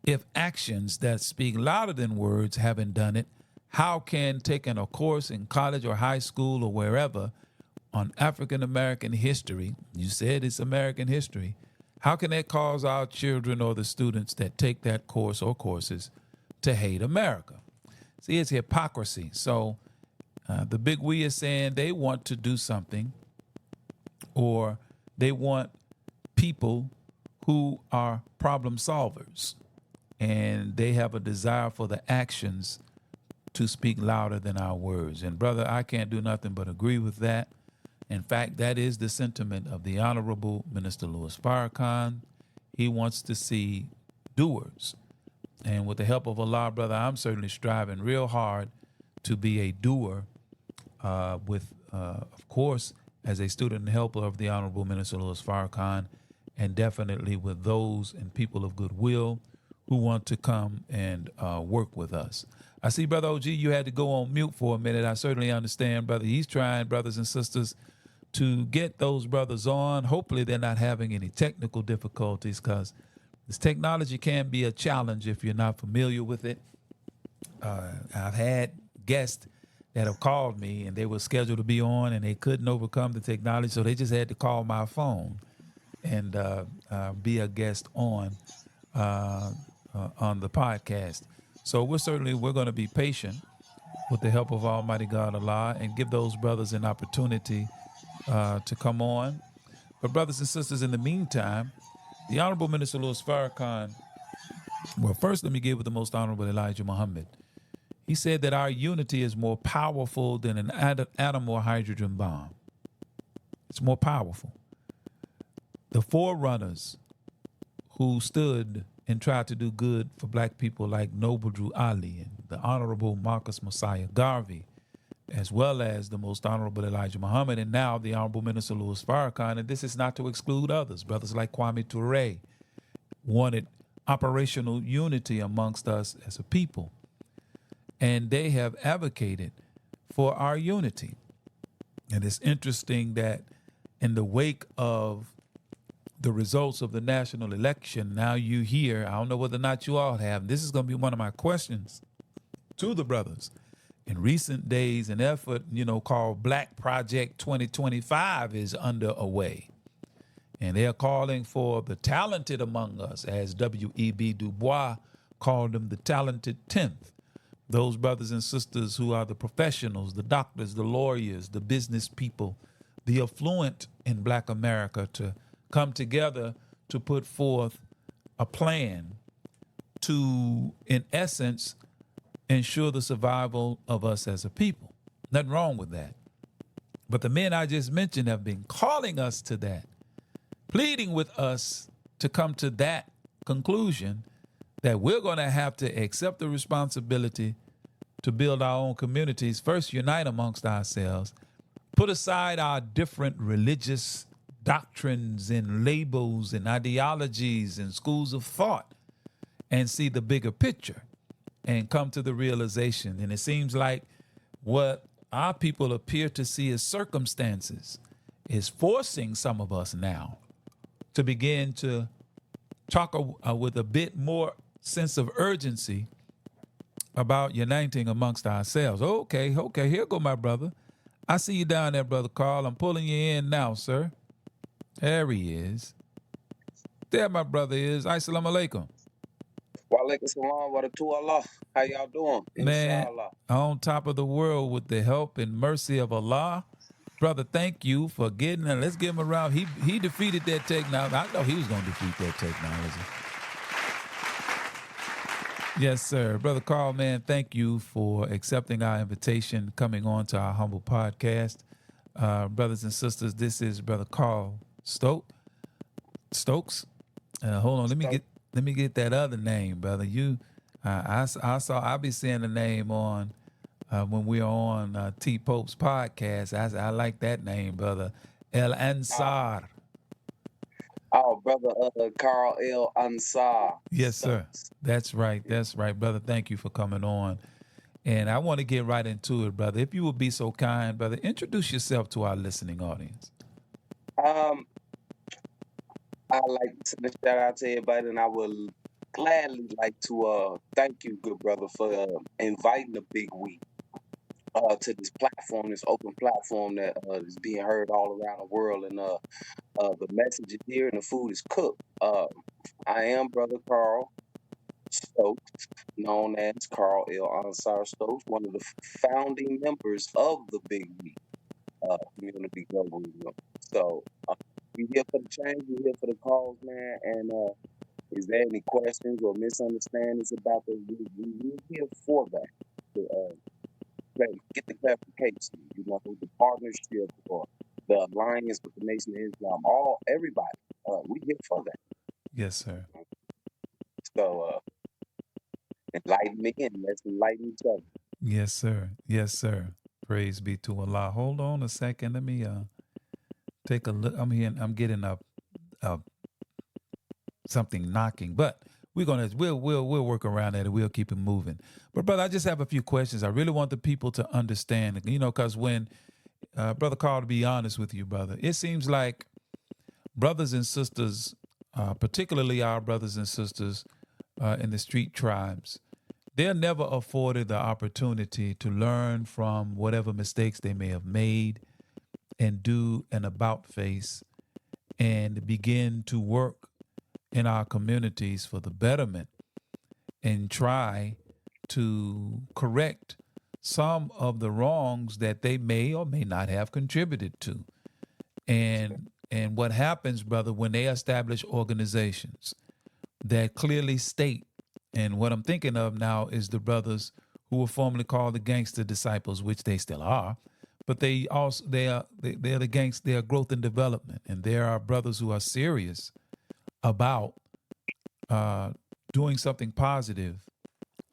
If actions that speak louder than words haven't done it, how can taking a course in college or high school or wherever on African American history, you said it's American history, how can that cause our children or the students that take that course or courses to hate America? See, it's hypocrisy. So the big we is saying they want to do something, or they want people who are problem solvers, and they have a desire for the actions to speak louder than our words. And brother, I can't do nothing but agree with that. In fact, that is the sentiment of the Honorable Minister Louis Farrakhan. He wants to see doers. And with the help of Allah, brother, I'm certainly striving real hard to be a doer of course, as a student and helper of the Honorable Minister Louis Farrakhan, and definitely with those and people of goodwill who want to come and work with us. I see, Brother OG, you had to go on mute for a minute. I certainly understand, brother. He's trying, brothers and sisters, to get those brothers on. Hopefully they're not having any technical difficulties, because this technology can be a challenge if you're not familiar with it. I've had guests that have called me, and they were scheduled to be on, and they couldn't overcome the technology, so they just had to call my phone and be a guest on the podcast. So we're going to be patient with the help of Almighty God Allah and give those brothers an opportunity to come on. But brothers and sisters, in the meantime, the Honorable Minister Louis Farrakhan, well, first let me give with the Most Honorable Elijah Muhammad. He said that our unity is more powerful than an atom or hydrogen bomb. It's more powerful. The forerunners who stood and tried to do good for black people, like Noble Drew Ali and the Honorable Marcus Mosiah Garvey, as well as the Most Honorable Elijah Muhammad, and now the Honorable Minister Louis Farrakhan, and this is not to exclude others. Brothers like Kwame Ture wanted operational unity amongst us as a people, and they have advocated for our unity. And it's interesting that in the wake of the results of the national election, now you hear, I don't know whether or not you all have, this is going to be one of my questions to the brothers. In recent days, an effort, called Black Project 2025 is underway. And they're calling for the talented among us, as W.E.B. Du Bois called them, the talented 10th. Those brothers and sisters who are the professionals, the doctors, the lawyers, the business people, the affluent in Black America, to come together to put forth a plan to, in essence, ensure the survival of us as a people. Nothing wrong with that. But the men I just mentioned have been calling us to that, pleading with us to come to that conclusion, that we're going to have to accept the responsibility to build our own communities, first unite amongst ourselves, put aside our different religious doctrines and labels and ideologies and schools of thought, and see the bigger picture and come to the realization. And it seems like what our people appear to see as circumstances is forcing some of us now to begin to talk with a bit more sense of urgency about uniting amongst ourselves. Okay, here go my brother. I see you down there, Brother Karl. I'm pulling you in now, sir. There he is. There my brother is. Assalamu alaikum. Walaikum salam wa rahmatullah. How y'all doing? Man, Inshallah. on top of the world with the help and mercy of Allah. Brother, thank you for getting it. Let's give him a round. He defeated that technology. I know he was going to defeat that technology. Yes, sir. Brother Karl, man, thank you for accepting our invitation, coming on to our humble podcast. Brothers and sisters, this is Brother Karl Stokes. Hold on, let me get that other name, brother. I'll be seeing the name on when we're on T Pope's podcast. I like that name, brother. Ansaar. Brother Karl Ansaar. Yes, sir. That's right. That's right, brother. Thank you for coming on. And I want to get right into it, brother. If you would be so kind, brother, introduce yourself to our listening audience. I like to send a shout out to everybody, and I would gladly like to thank you, good brother, for inviting the big week to this platform, this open platform that is being heard all around the world. And the message is here and the food is cooked. I am Brother Karl Stokes, known as Karl Ansaar Stokes, one of the founding members of the Big Week Community Global. So we here for the change, we here for the cause, man. And is there any questions or misunderstandings about this? We're here for that. To, get the clarification, the partnership or the alliance with the Nation of Islam, everybody, we here for that. Yes, sir. So enlighten me and let's enlighten each other. Yes, sir. Yes, sir. Praise be to Allah. Hold on a second. Let me take a look. I'm getting a something knocking, but we'll work around that and we'll keep it moving. But brother, I just have a few questions. I really want the people to understand, because when Brother Karl, to be honest with you, brother, it seems like brothers and sisters, particularly our brothers and sisters in the street tribes, they're never afforded the opportunity to learn from whatever mistakes they may have made and do an about face and begin to work in our communities for the betterment and try to correct some of the wrongs that they may or may not have contributed to. And what happens, brother, when they establish organizations that clearly state, and what I'm thinking of now is the brothers who were formerly called the gangster disciples, which they still are, but they're growth and development. And there are brothers who are serious about doing something positive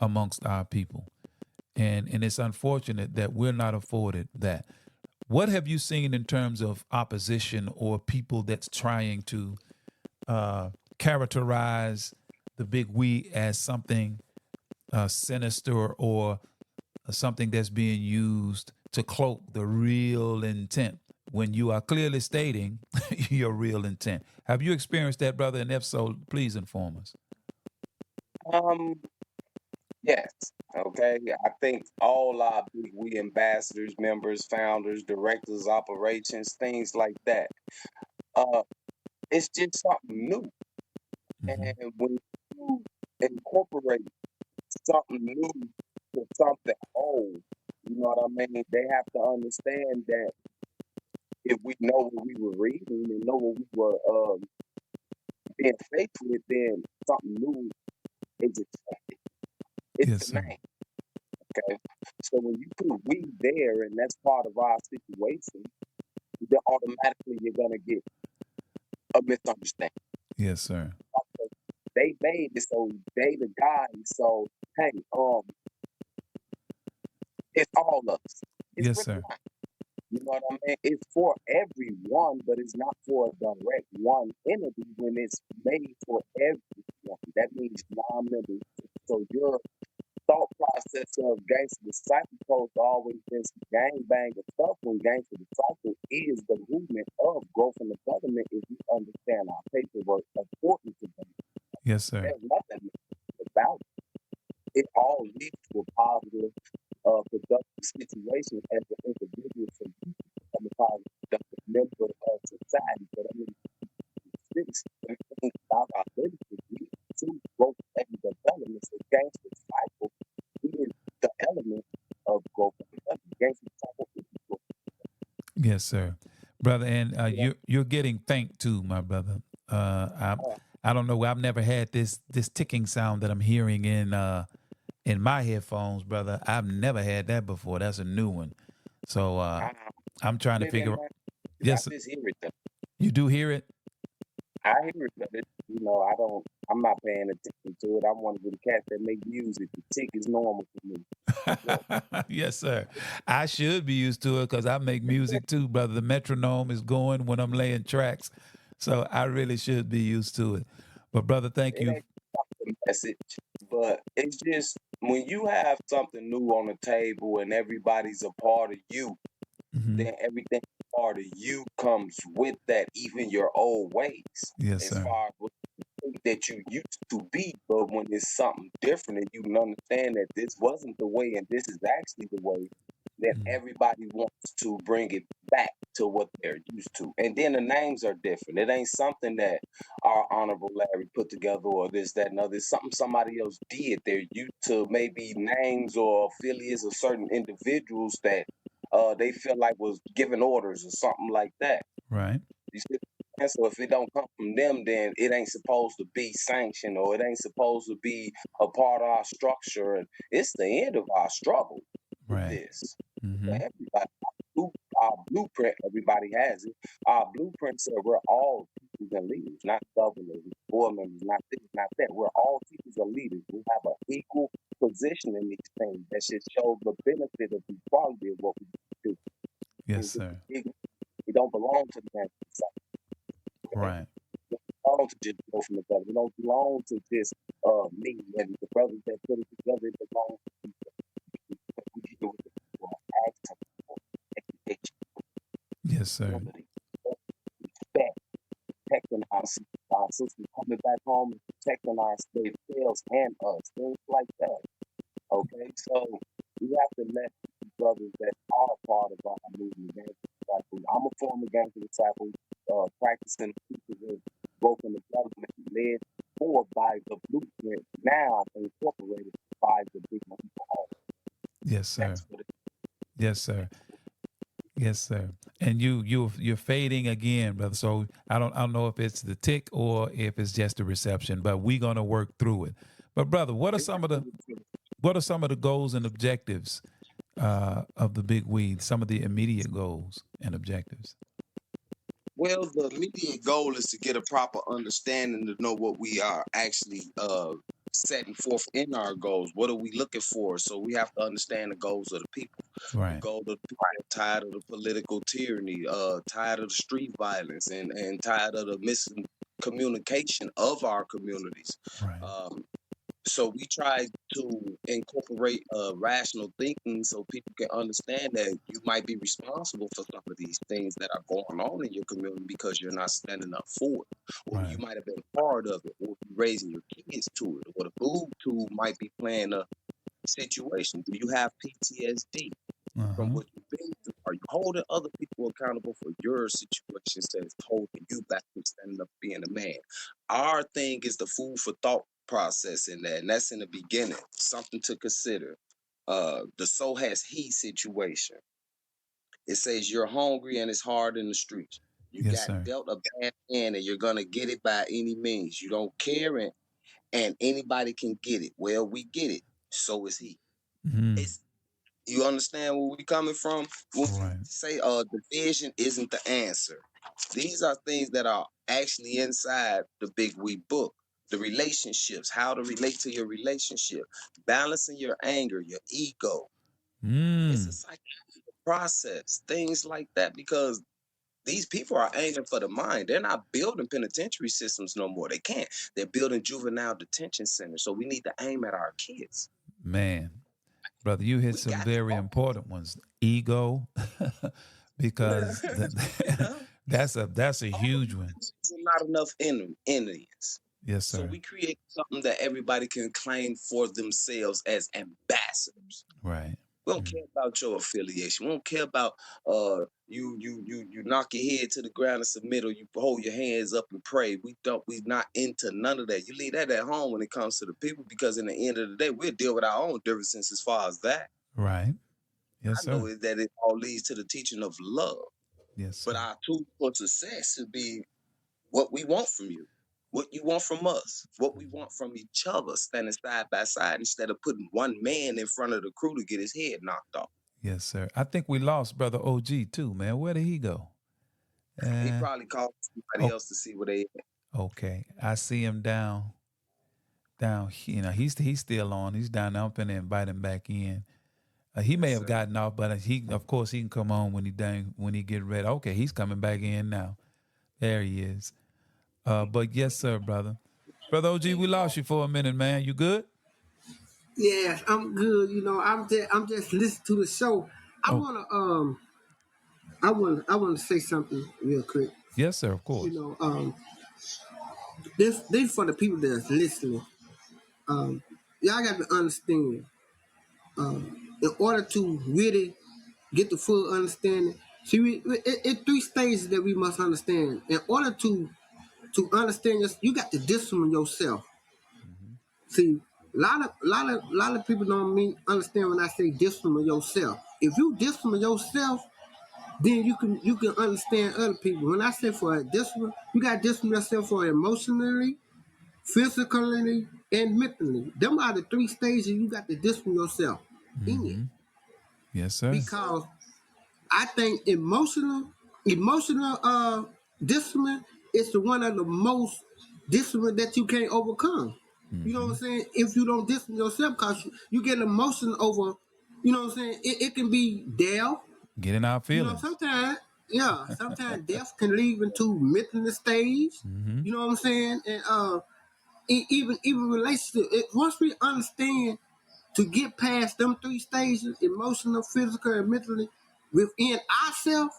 amongst our people. And it's unfortunate that we're not afforded that. What have you seen in terms of opposition or people that's trying to characterize the big we as something sinister or something that's being used to cloak the real intent when you are clearly stating your real intent? Have you experienced that, brother? And if so, please inform us. Yes. Okay. I think all our big we ambassadors, members, founders, directors, operations, things like that. It's just something new. Mm-hmm. And when you incorporate something new to something old, you know what I mean? They have to understand that if we know what we were reading and know what we were being faithful with, then something new is expected. It's Yes, the sir. name. Okay. So when you put we there and that's part of our situation, then automatically you're gonna get a misunderstanding. Yes, sir. They made it so they the guys, so hey, it's all us. It's Yes, sir. not. You know what I mean? It's for everyone, but it's not for a direct one entity when it's made for everyone. That means non-members. So your thought process of gangster disciple post always been some gang stuff when gangster disciple is the movement of growth and development if you understand our paperwork important to them. Yes, sir. There's nothing about it. It all leads to a positive productive situation as an individual for you gangster disciple is the element of growth and development. Gangster disciple is growth. Yes, sir, brother. And Yeah. you're getting thanked too, my brother. I don't know. I've never had this ticking sound that I'm hearing in my headphones, brother. I've never had that before. That's a new one. So I, I'm trying to live in figure. that. I Yes, just hear it though. you do hear it. I hear it, but I'm not paying attention to it. I'm one of the cats that make music. The tick is normal for me. Yes, sir. I should be used to it because I make music too, brother. The metronome is going when I'm laying tracks, so I really should be used to it. But brother, thank It you. ain't the message, but it's just when you have something new on the table and everybody's a part of you, Hmm. then everything part of you comes with that, even your old ways, Yes, as sir. far as what you think that you used to be. But when it's something different and you can understand that this wasn't the way and this is actually the way, then Mhm. everybody wants to bring it back to what they're used to. And then the names are different. It ain't something that our Honorable Larry put together or this, that, and other. It's something somebody else did. They're used to maybe names or affiliates of certain individuals that they feel like was giving orders or something like that. Right. You see? And so if it don't come from them, then it ain't supposed to be sanctioned or it ain't supposed to be a part of our structure. And it's the end of our struggle with Right. this. Hmm. Everybody, our blueprint, everybody has it. Our blueprint said we're all teachers and leaders, not governors, board members, not this, not that. We're all teachers and leaders. We have an equal position in these things that should show the benefit of equality of what we do. Yes, sir. We don't belong to the national side. Okay? Right. We don't belong to just go from the brother. We don't belong to just me and the brothers that put it together. It belongs to we deal with the people access, education, Yes, sir. ability, respect, protecting our sisters coming back home and protecting our state themselves and us, things like that. Okay, so we have to let the brothers that are part of our movement, gangster disciple. I'm a former gangster disciple, practicing teachers of broken development, led forward by the blueprint, now incorporated by the big people. Yes, sir. That's what it Yes, sir. Yes, sir. And you're fading again, brother. So I don't know if it's the tick or if it's just the reception, but we're gonna work through it. But brother, what are some of the goals and objectives of the big weed? Some of the immediate goals and objectives. Well, the immediate goal is to get a proper understanding to know what we are actually setting forth in our goals. What are we looking for? So we have to understand the goals of the people. The Right. goal of the people are tired of the political tyranny, tired of the street violence, and tired of the miscommunication of our communities. Right. So we try to incorporate rational thinking so people can understand that you might be responsible for some of these things that are going on in your community because you're not standing up for it, or you Right. might have been part of it, or you raising your kids to it, or the food tube might be playing a situation. Do you have PTSD from Uh-huh. what you've been through? Are you holding other people accountable for your situations that is holding you back from standing up being a man? Our thing is the food for thought process in that, and that's in the beginning. Something to consider. The so has he situation. It says you're hungry and it's hard in the streets. You Yes, got sir. dealt a bad hand and you're gonna get it by any means. You don't care and anybody can get it. Well, we get it. So is he. Hmm. It's you understand where we coming from? When we Right. say division isn't the answer. These are things that are actually inside the Big We book. The relationships, how to relate to your relationship, balancing your anger, your ego. It's a Mm. psychological process, things like that, because these people are aiming for the mind. They're not building penitentiary systems no more. They can't. They're building juvenile detention centers. So we need to aim at our kids. Man, brother, you hit We some got to very important ones. Ego, because yeah. that's a All of huge these one. countries are not enough Indians. Yes, So sir. we create something that everybody can claim for themselves as ambassadors. Right. We don't care about your affiliation. We don't care about you knock your head to the ground and submit, or you hold your hands up and pray. We not into none of that. You leave that at home when it comes to the people, because in the end of the day, we'll deal with our own differences as far as that. Right. Yes, I know sir. is that it all leads to the teaching of love. Yes, sir. But our tool for success should be what we want from you, what you want from us, what we want from each other, standing side by side instead of putting one man in front of the crew to get his head knocked off. Yes, sir. I think we lost Brother OG too, man. Where did he go? He probably called somebody else to see where they at. Okay. I see him down. You know, he's still on. He's down there. I'm finna invite him back in. He may have gotten off, but of course, he can come on when he get ready. Okay, he's coming back in now. There he is. But yes, sir, brother. Brother OG, we lost you for a minute, man. You good? Yes, I'm good. You know, I'm just listening to the show. I wanna say something real quick. Yes, sir. Of course. You know, this for the people that's listening. Y'all got to understand. In order to really get the full understanding, see, it's three stages that we must understand. In order to understand this, you got to discipline yourself. Mm-hmm. See, a lot of people don't understand when I say discipline yourself. If you discipline yourself, then you can understand other people. When I say for discipline, you got to discipline yourself for emotionally, physically, and mentally. Them are the three stages you got to discipline yourself in it. Yes, sir. Because I think emotional discipline is the one of the most discipline that you can't overcome. You know what I'm saying? If you don't discipline yourself, because you get emotion over, you know what I'm saying? It can be death. Getting our You know, feelings. sometimes death can lead into mental stage. Mm-hmm. You know what I'm saying? And even relationship. Once we understand to get past them three stages, emotional, physical, and mentally, within ourselves,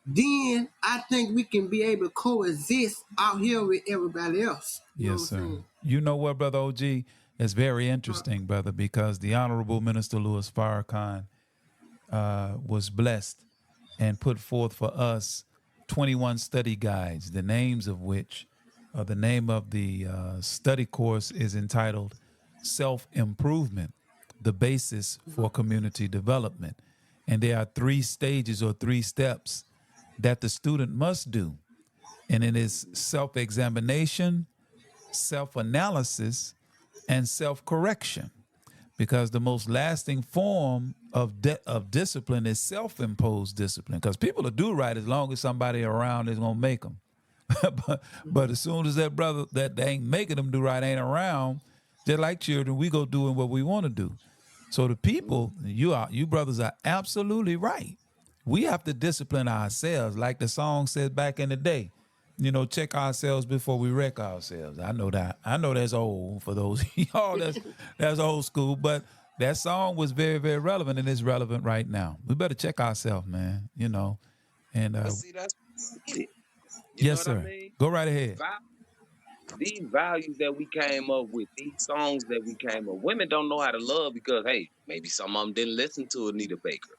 then I think we can be able to coexist out here with everybody else. You know Yes, what sir. I'm saying? You know what, Brother OG? It's very interesting, brother, because the Honorable Minister Louis Farrakhan was blessed and put forth for us 21 study guides, the names of which, the name of the study course is entitled Self-Improvement, the Basis for Community Development. And there are 3 stages or 3 steps that the student must do. And it is self-examination, self-analysis, and self-correction. Because the most lasting form of discipline is self-imposed discipline. Because people will do right as long as somebody around is going to make them. but as soon as that brother that they ain't making them do right ain't around, just like children, we go doing what we want to do. So the people, you brothers are absolutely right. We have to discipline ourselves, like the song said back in the day. You know, check ourselves before we wreck ourselves. I know that. I know that's old for those of y'all. That's old school. But that song was very, very relevant, and it's relevant right now. We better check ourselves, man. You know, and See, that's it. yes, Know sir. what I mean? Go right ahead. These values that we came up with, these songs that we came up, women don't know how to love because, hey, maybe some of them didn't listen to Anita Baker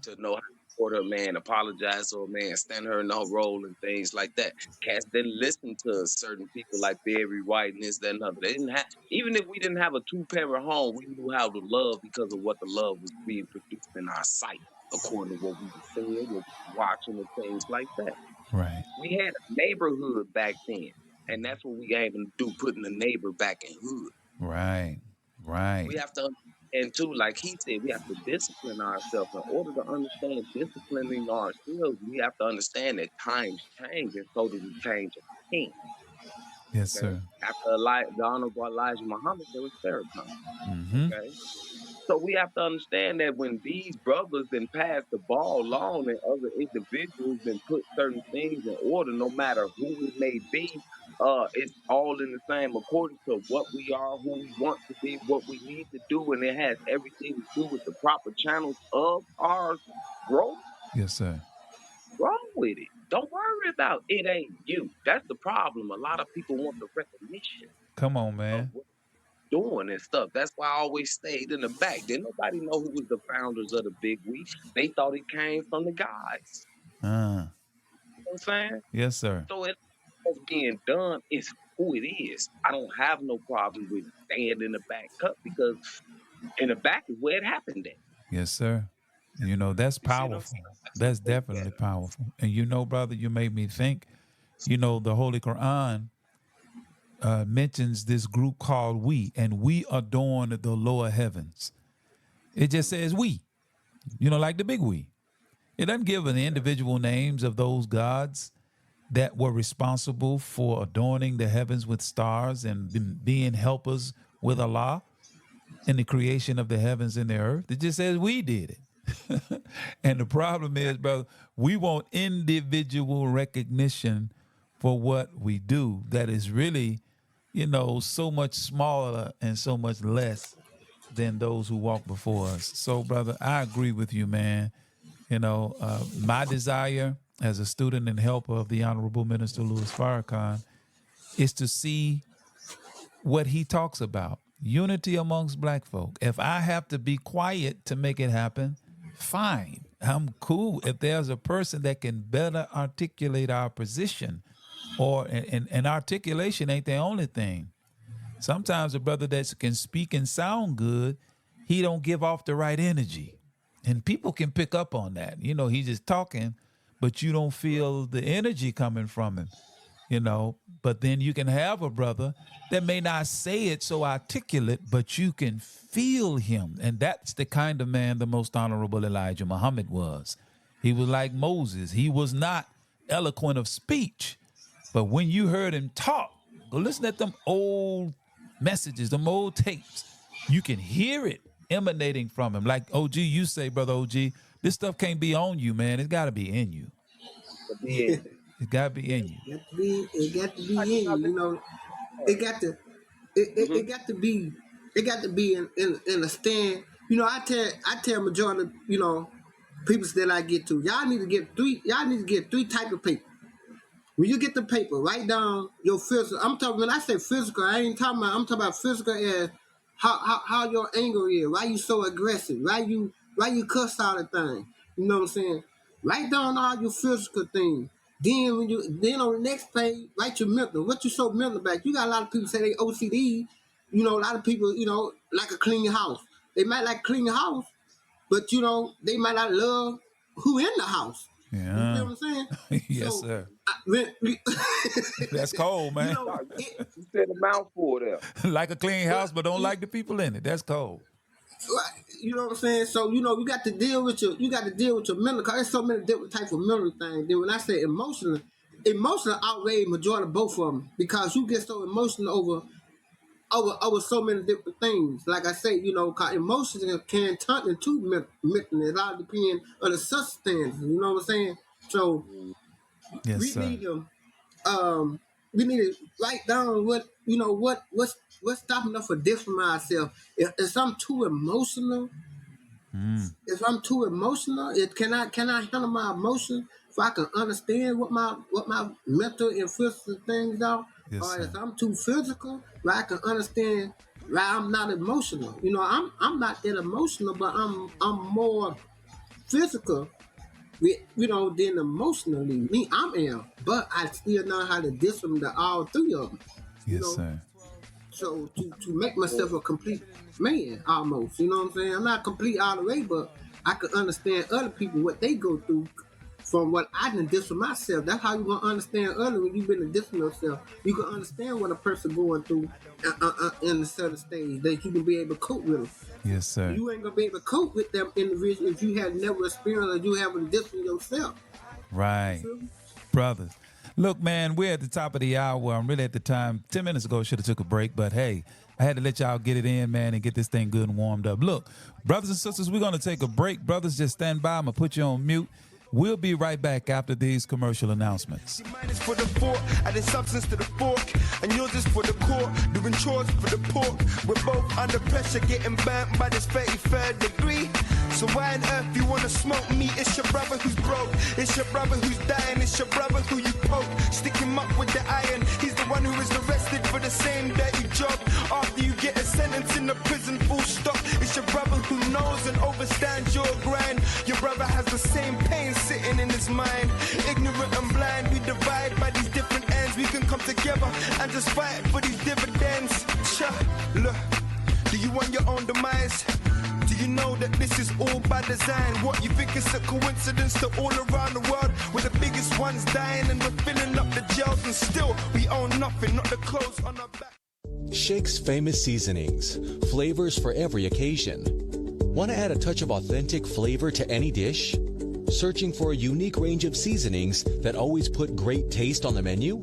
to know how to support her man, apologize to her man, stand her in her role and things like that. Cats didn't listen to certain people like Barry White and this, that, and other. They didn't have, even if we didn't have a 2-parent home, we knew how to love because of what the love was being produced in our sight, according to what we were seeing, what we were watching, and things like that. Right. We had a neighborhood back then. And that's what we aiming to do, putting the neighbor back in hood. Right. Right. We have to, and too, like he said, we have to discipline ourselves. In order to understand disciplining ourselves, we have to understand that times change, and so do the change of king. Yes, Okay? sir. After the Honorable Elijah Muhammad, there was Farrakhan. Mm-hmm. Okay? So we have to understand that when these brothers then pass the ball along and other individuals then put certain things in order, no matter who it may be, it's all in the same accordance to what we are, who we want to be, what we need to do, and it has everything to do with the proper channels of our growth. Yes, sir. Wrong with it. Don't worry about it ain't you. That's the problem. A lot of people want the recognition Come on, of man. what doing and stuff. That's why I always stayed in the back. Didn't nobody know who was the founders of the big we. They thought it came from the guys. Uh, You know what I'm saying? yes, sir. So it what's being done is who it is. I don't have no problem with staying in the back cut because in the back is where it happened at. Yes, sir. You know, that's You see what I'm powerful. saying? That's Look at definitely it. powerful. And you know, brother, you made me think, you know, the Holy Quran mentions this group called we, and we adorn the lower heavens. It just says we, you know, like the big we. It doesn't give the individual names of those gods that were responsible for adorning the heavens with stars and being helpers with Allah in the creation of the heavens and the earth. It just says we did it. And the problem is, brother, we want individual recognition for what we do that is really, you know, so much smaller and so much less than those who walk before us. So, brother, I agree with you, man. You know, my desire as a student and helper of the Honorable Minister Louis Farrakhan is to see what he talks about, unity amongst black folk. If I have to be quiet to make it happen, fine. I'm cool. If there's a person that can better articulate our position, and articulation ain't the only thing. Sometimes a brother that can speak and sound good, he don't give off the right energy. And people can pick up on that. You know, he's just talking, but you don't feel the energy coming from him, you know. But then you can have a brother that may not say it so articulate, but you can feel him. And that's the kind of man the most honorable Elijah Muhammad was. He was like Moses. He was not eloquent of speech, but when you heard him talk, go listen at them old messages, them old tapes. You can hear it emanating from him. Like OG, you say, brother OG, this stuff can't be on you, man. It's got to be in you. Yeah. It got to be in you. It got to be in you. You know, it got to. It got to be. It got to be in a stand. You know, I tell majority of, you know, people that I get to, y'all need to get three type of people. When you get the paper, write down your physical. I'm talking, when I say physical, I'm talking about physical as how your anger is, why you so aggressive, why you cuss all the time. You know what I'm saying? Write down all your physical things. Then on the next page, write your mental. What you so mental about? You got a lot of people say they OCD. You know, a lot of people, you know, like a clean house. They might like clean house, but you know, they might not love who in the house. You Yeah. feel what I'm saying? Yes, So, sir. when, That's cold, man. you know, You said a mouthful there. Like a clean house, but don't like the people in it. That's cold. you know what I'm saying? So, you know, you got to deal with your mental, because there's so many different types of mental things. Then when I say emotional outrage majority of both of them, because you get so emotional over so many different things. Like I say, you know, 'cause emotions can turn into mental. It all depends on the substance. You know what I'm saying? So Yes, we sir. need to we need to write down what's stopping us from different ourselves. If I'm too emotional, can I handle my emotions so I can understand what my mental and physical things are? Yes, Or if sir. I'm too physical, where I can understand why I'm not emotional. You know, I'm not that emotional, but I'm more physical than emotionally. Me, I am, but I still know how to diss them to all three of them. You Yes, know, sir. so to make myself a complete man, almost. You know what I'm saying? I'm not complete all the way, but I can understand other people what they go through from what I done diss for myself. That's how you gonna understand other when you've been to dissing yourself. You can understand what a person going through in a certain stage that you can be able to cope with them. Yes, sir. You ain't gonna be able to cope with them individuals if you have never experienced or you haven't dissing yourself. Right. Brothers. Look, man, we're at the top of the hour. I'm really at the time. 10 minutes ago, should have took a break, but hey, I had to let y'all get it in, man, and get this thing good and warmed up. Look, brothers and sisters, we're going to take a break. Brothers, just stand by. I'm going to put you on mute. We'll be right back after these commercial announcements. Mine is for the fork, adding substance to the fork, and yours is for the court, doing chores for the pork. We're both under pressure, getting burnt by this 33rd degree. So why on earth you wanna smoke me? It's your brother who's broke, it's your brother who's dying, it's your brother who you poke. Stick him up with the iron, he's the one who is arrested for the same dirty job. After you get a sentence in the prison, full stop. It's your brother who knows and overstands your grind. Your brother has the same pain sitting in his mind. Ignorant and blind, we divide by these different ends. We can come together and just fight for these dividends. Look, do you want your own demise? Do you know that this is all by design? What, you think it's a coincidence that all around the world we're the biggest ones dying and we're filling up the jails and still we own nothing, not the clothes on our back? Shake's famous seasonings, flavors for every occasion. Want to add a touch of authentic flavor to any dish? Searching for a unique range of seasonings that always put great taste on the menu?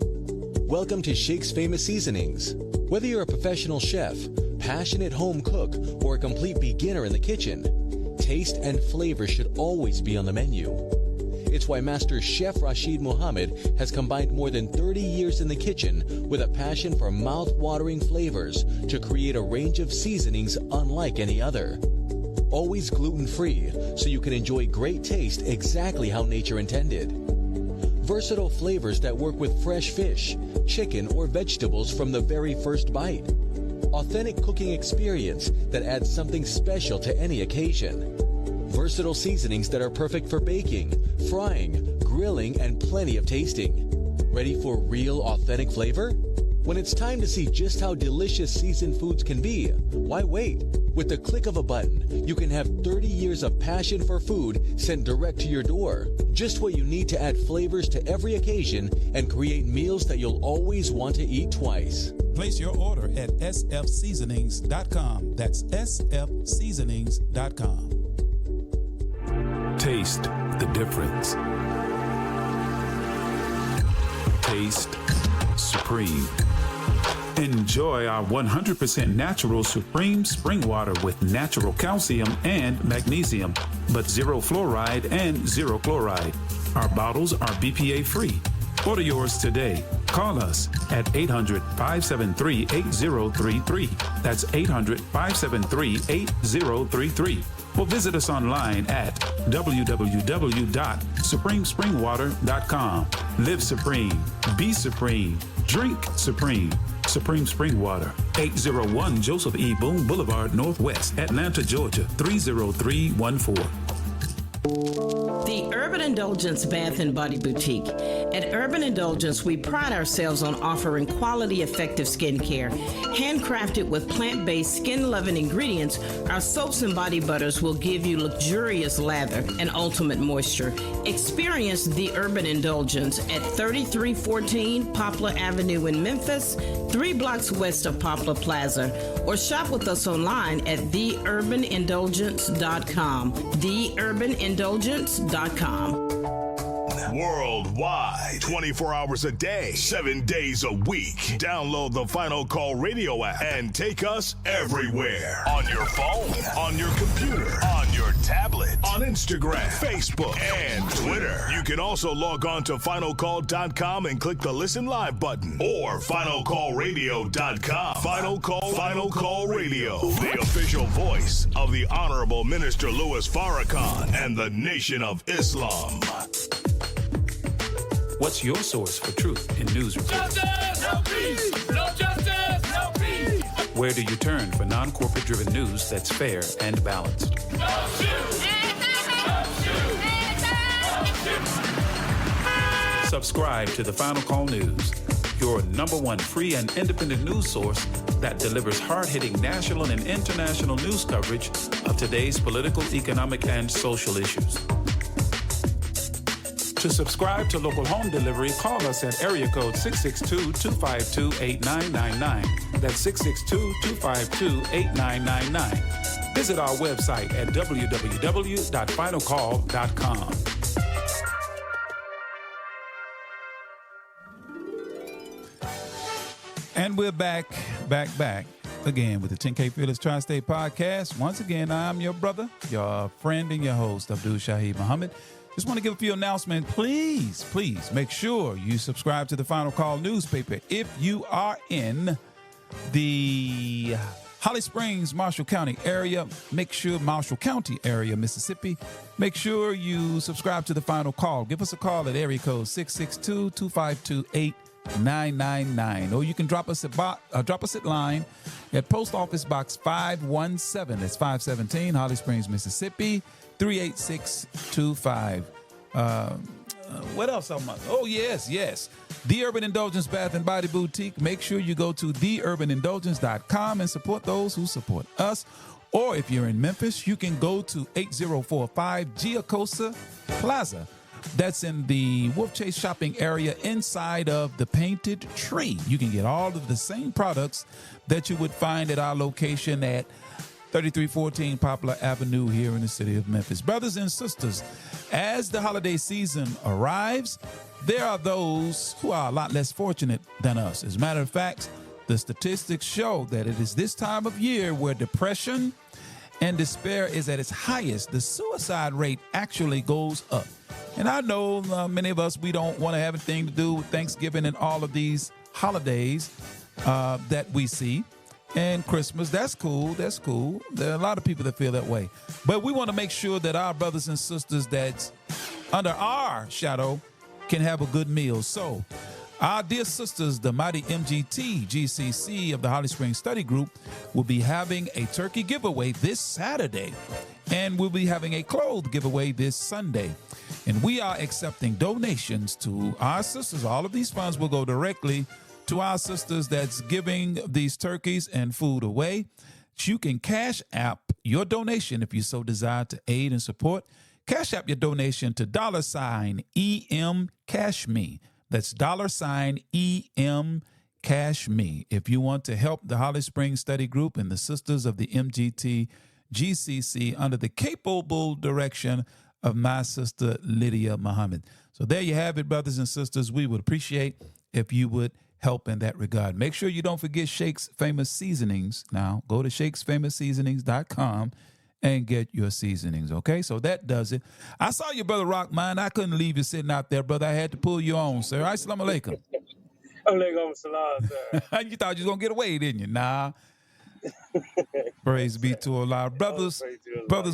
Welcome to Shake's famous seasonings. Whether you're a professional chef, passionate home cook, or a complete beginner in the kitchen, taste and flavor should always be on the menu. It's why Master Chef Rashid Muhammad has combined more than 30 years in the kitchen with a passion for mouth-watering flavors to create a range of seasonings unlike any other. Always gluten-free, so you can enjoy great taste exactly how nature intended. Versatile flavors that work with fresh fish, chicken, or vegetables from the very first bite. Authentic cooking experience that adds something special to any occasion. Versatile seasonings that are perfect for baking, frying, grilling, and plenty of tasting. Ready for real authentic flavor? When it's time to see just how delicious seasoned foods can be, why wait? With the click of a button, you can have 30 years of passion for food sent direct to your door. Just what you need to add flavors to every occasion and create meals that you'll always want to eat twice. Place your order at sfseasonings.com. That's sfseasonings.com. Taste the difference. Taste supreme. Enjoy our 100% natural Supreme Spring Water with natural calcium and magnesium, but zero fluoride and zero chloride. Our bottles are BPA free. Order yours today. Call us at 800-573-8033. That's 800-573-8033. Or visit us online at www.supremespringwater.com. Live supreme. Be supreme. Drink supreme. Supreme Spring Water, 801 Joseph E. Boone Boulevard, Northwest, Atlanta, Georgia, 30314. The Urban Indulgence Bath and Body Boutique. At Urban Indulgence, we pride ourselves on offering quality, effective skincare. Handcrafted with plant-based, skin-loving ingredients, our soaps and body butters will give you luxurious lather and ultimate moisture. Experience the Urban Indulgence at 3314 Poplar Avenue in Memphis, 3 blocks west of Poplar Plaza, or shop with us online at theurbanindulgence.com. theurbanindulgence.com. Worldwide, 24 hours a day, 7 days a week. Download the Final Call radio app and take us everywhere. On your phone, on your computer, on your tablet, on Instagram, Facebook, and Twitter. You can also log on to finalcall.com and click the Listen Live button or finalcallradio.com. Final Call Radio, the official voice of the Honorable Minister Louis Farrakhan and the Nation of Islam. What's your source for truth in news reports? Justice, no peace. No justice, no peace. Where do you turn for non-corporate driven news that's fair and balanced? No shoot. No shoot. Subscribe to the Final Call News, your #1 free and independent news source that delivers hard-hitting national and international news coverage of today's political, economic, and social issues. To subscribe to local home delivery, call us at area code 662-252-8999. That's 662-252-8999. Visit our website at www.finalcall.com. And we're back again with the 10K Fearless Tri-State Podcast. Once again, I'm your brother, your friend, and your host, Abdul Shaheed Muhammad. Just want to give a few announcements. Please make sure you subscribe to the Final Call newspaper. If you are in the Holly Springs, Marshall County area, Marshall County area, Mississippi, make sure you subscribe to the Final Call. Give us a call at area code 662-252-8999. Or you can drop us at line at Post Office Box 517. That's 517, Holly Springs, Mississippi, 38625. What else? Oh, yes. The Urban Indulgence Bath and Body Boutique. Make sure you go to theurbanindulgence.com and support those who support us. Or if you're in Memphis, you can go to 8045 Giacosa Plaza. That's in the Wolf Chase shopping area inside of the Painted Tree. You can get all of the same products that you would find at our location at 3314 Poplar Avenue here in the city of Memphis. Brothers and sisters, as the holiday season arrives, there are those who are a lot less fortunate than us. As a matter of fact, the statistics show that it is this time of year where depression and despair is at its highest. The suicide rate actually goes up. And I know many of us, we don't want to have anything to do with Thanksgiving and all of these holidays that we see. And Christmas, that's cool. There are a lot of people that feel that way. But we want to make sure that our brothers and sisters that's under our shadow can have a good meal. So our dear sisters, the mighty MGT GCC of the Holly Springs Study Group, will be having a turkey giveaway this Saturday. And we'll be having a clothes giveaway this Sunday. And we are accepting donations to our sisters. All of these funds will go directly to our sisters that's giving these turkeys and food away. You can cash app your donation if you so desire to aid and support. Cash app your donation to $EM Cash Me. That's $EM Cash Me. If you want to help the Holly Springs Study Group and the Sisters of the MGT GCC under the capable direction of my sister Lydia Muhammad. So there you have it, brothers and sisters. We would appreciate if you would help in that regard. Make sure you don't forget Shake's Famous Seasonings. Now, go to shakesfamousseasonings.com and get your seasonings, okay? So that does it. I saw you, Brother Rockmine. I couldn't leave you sitting out there, brother. I had to pull you on, sir. Assalamu alaikum. Alaikum salam, sir. You thought you was going to get away, didn't you? Nah. Praise be to Allah. Brothers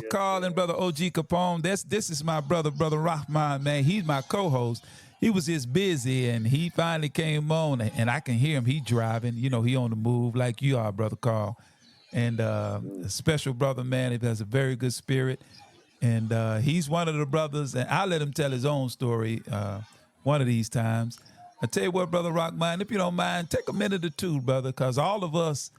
Karl and Brother OG Capone, this is my brother, Brother Rahman, man. He's my co-host. He was just busy, and he finally came on, and I can hear him. He driving. You know, he on the move like you are, Brother Karl. And a special brother, man. He has a very good spirit. And he's one of the brothers, and I'll let him tell his own story one of these times. I tell you what, Brother Rockman, if you don't mind, take a minute or two, brother, because all of us,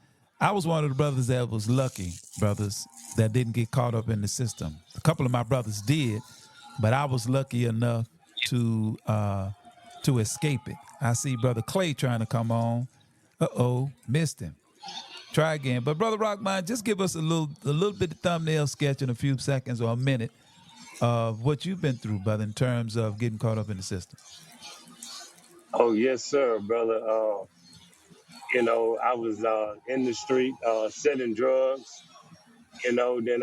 I was one of the brothers that was lucky, brothers, that didn't get caught up in the system. A couple of my brothers did, but I was lucky enough to escape it. I see Brother Clay trying to come on. Missed him. Try again. But Brother Rockman, just give us a little bit of thumbnail sketch in a few seconds or a minute of what you've been through, brother, in terms of getting caught up in the system. Oh, yes, sir, brother. I was in the street selling drugs. Then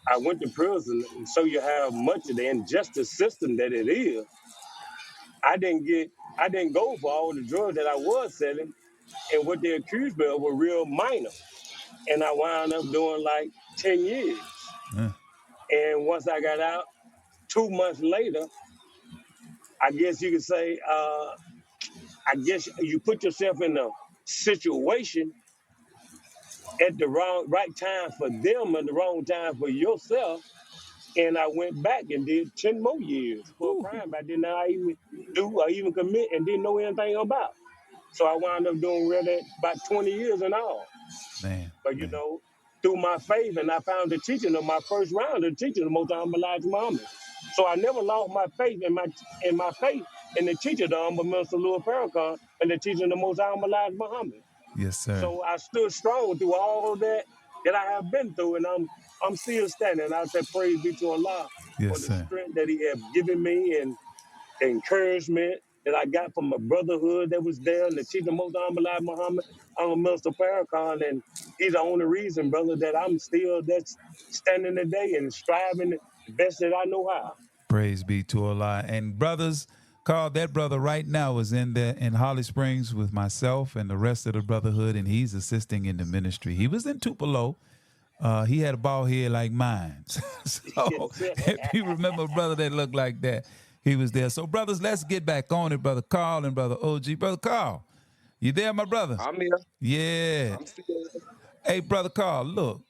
I went to prison, and so you have much of the injustice system that it is. I didn't go for all the drugs that I was selling, and what they accused me of were real minor. And I wound up doing like 10 years. And once I got out, 2 months later, I guess you could say, I guess you put yourself in a situation at the right time for them and the wrong time for yourself. And I went back and did 10 more years for a crime I did not even do or even commit and didn't know anything about. So I wound up doing really about 20 years in all. But through my faith, and I found the teaching of my first round of teaching the Most Elijah Muhammad. So I never lost my faith in my faith in the teaching of the Humble Minister Louis Farrakhan and the teaching of the Most Elijah Muhammad. Yes, sir. So I stood strong through all of that I have been through, and I'm still standing. I say praise be to Allah for the strength that He has given me and the encouragement that I got from my brotherhood that was there and the teaching of Most Elijah Muhammad. I'm a Minister Farrakhan, and he's the only reason, brother, that I'm still that's standing today and striving the best that I know how. Praise be to Allah. And brothers, Karl, that brother right now is in Holly Springs with myself and the rest of the brotherhood, and he's assisting in the ministry. He was in Tupelo. He had a bald head like mine. So if you remember a brother that looked like that, he was there. So brothers, let's get back on it, brother Karl and brother OG. Brother Karl, you there, my brother? I'm here. Yeah. I'm still here. Hey, brother Karl, look,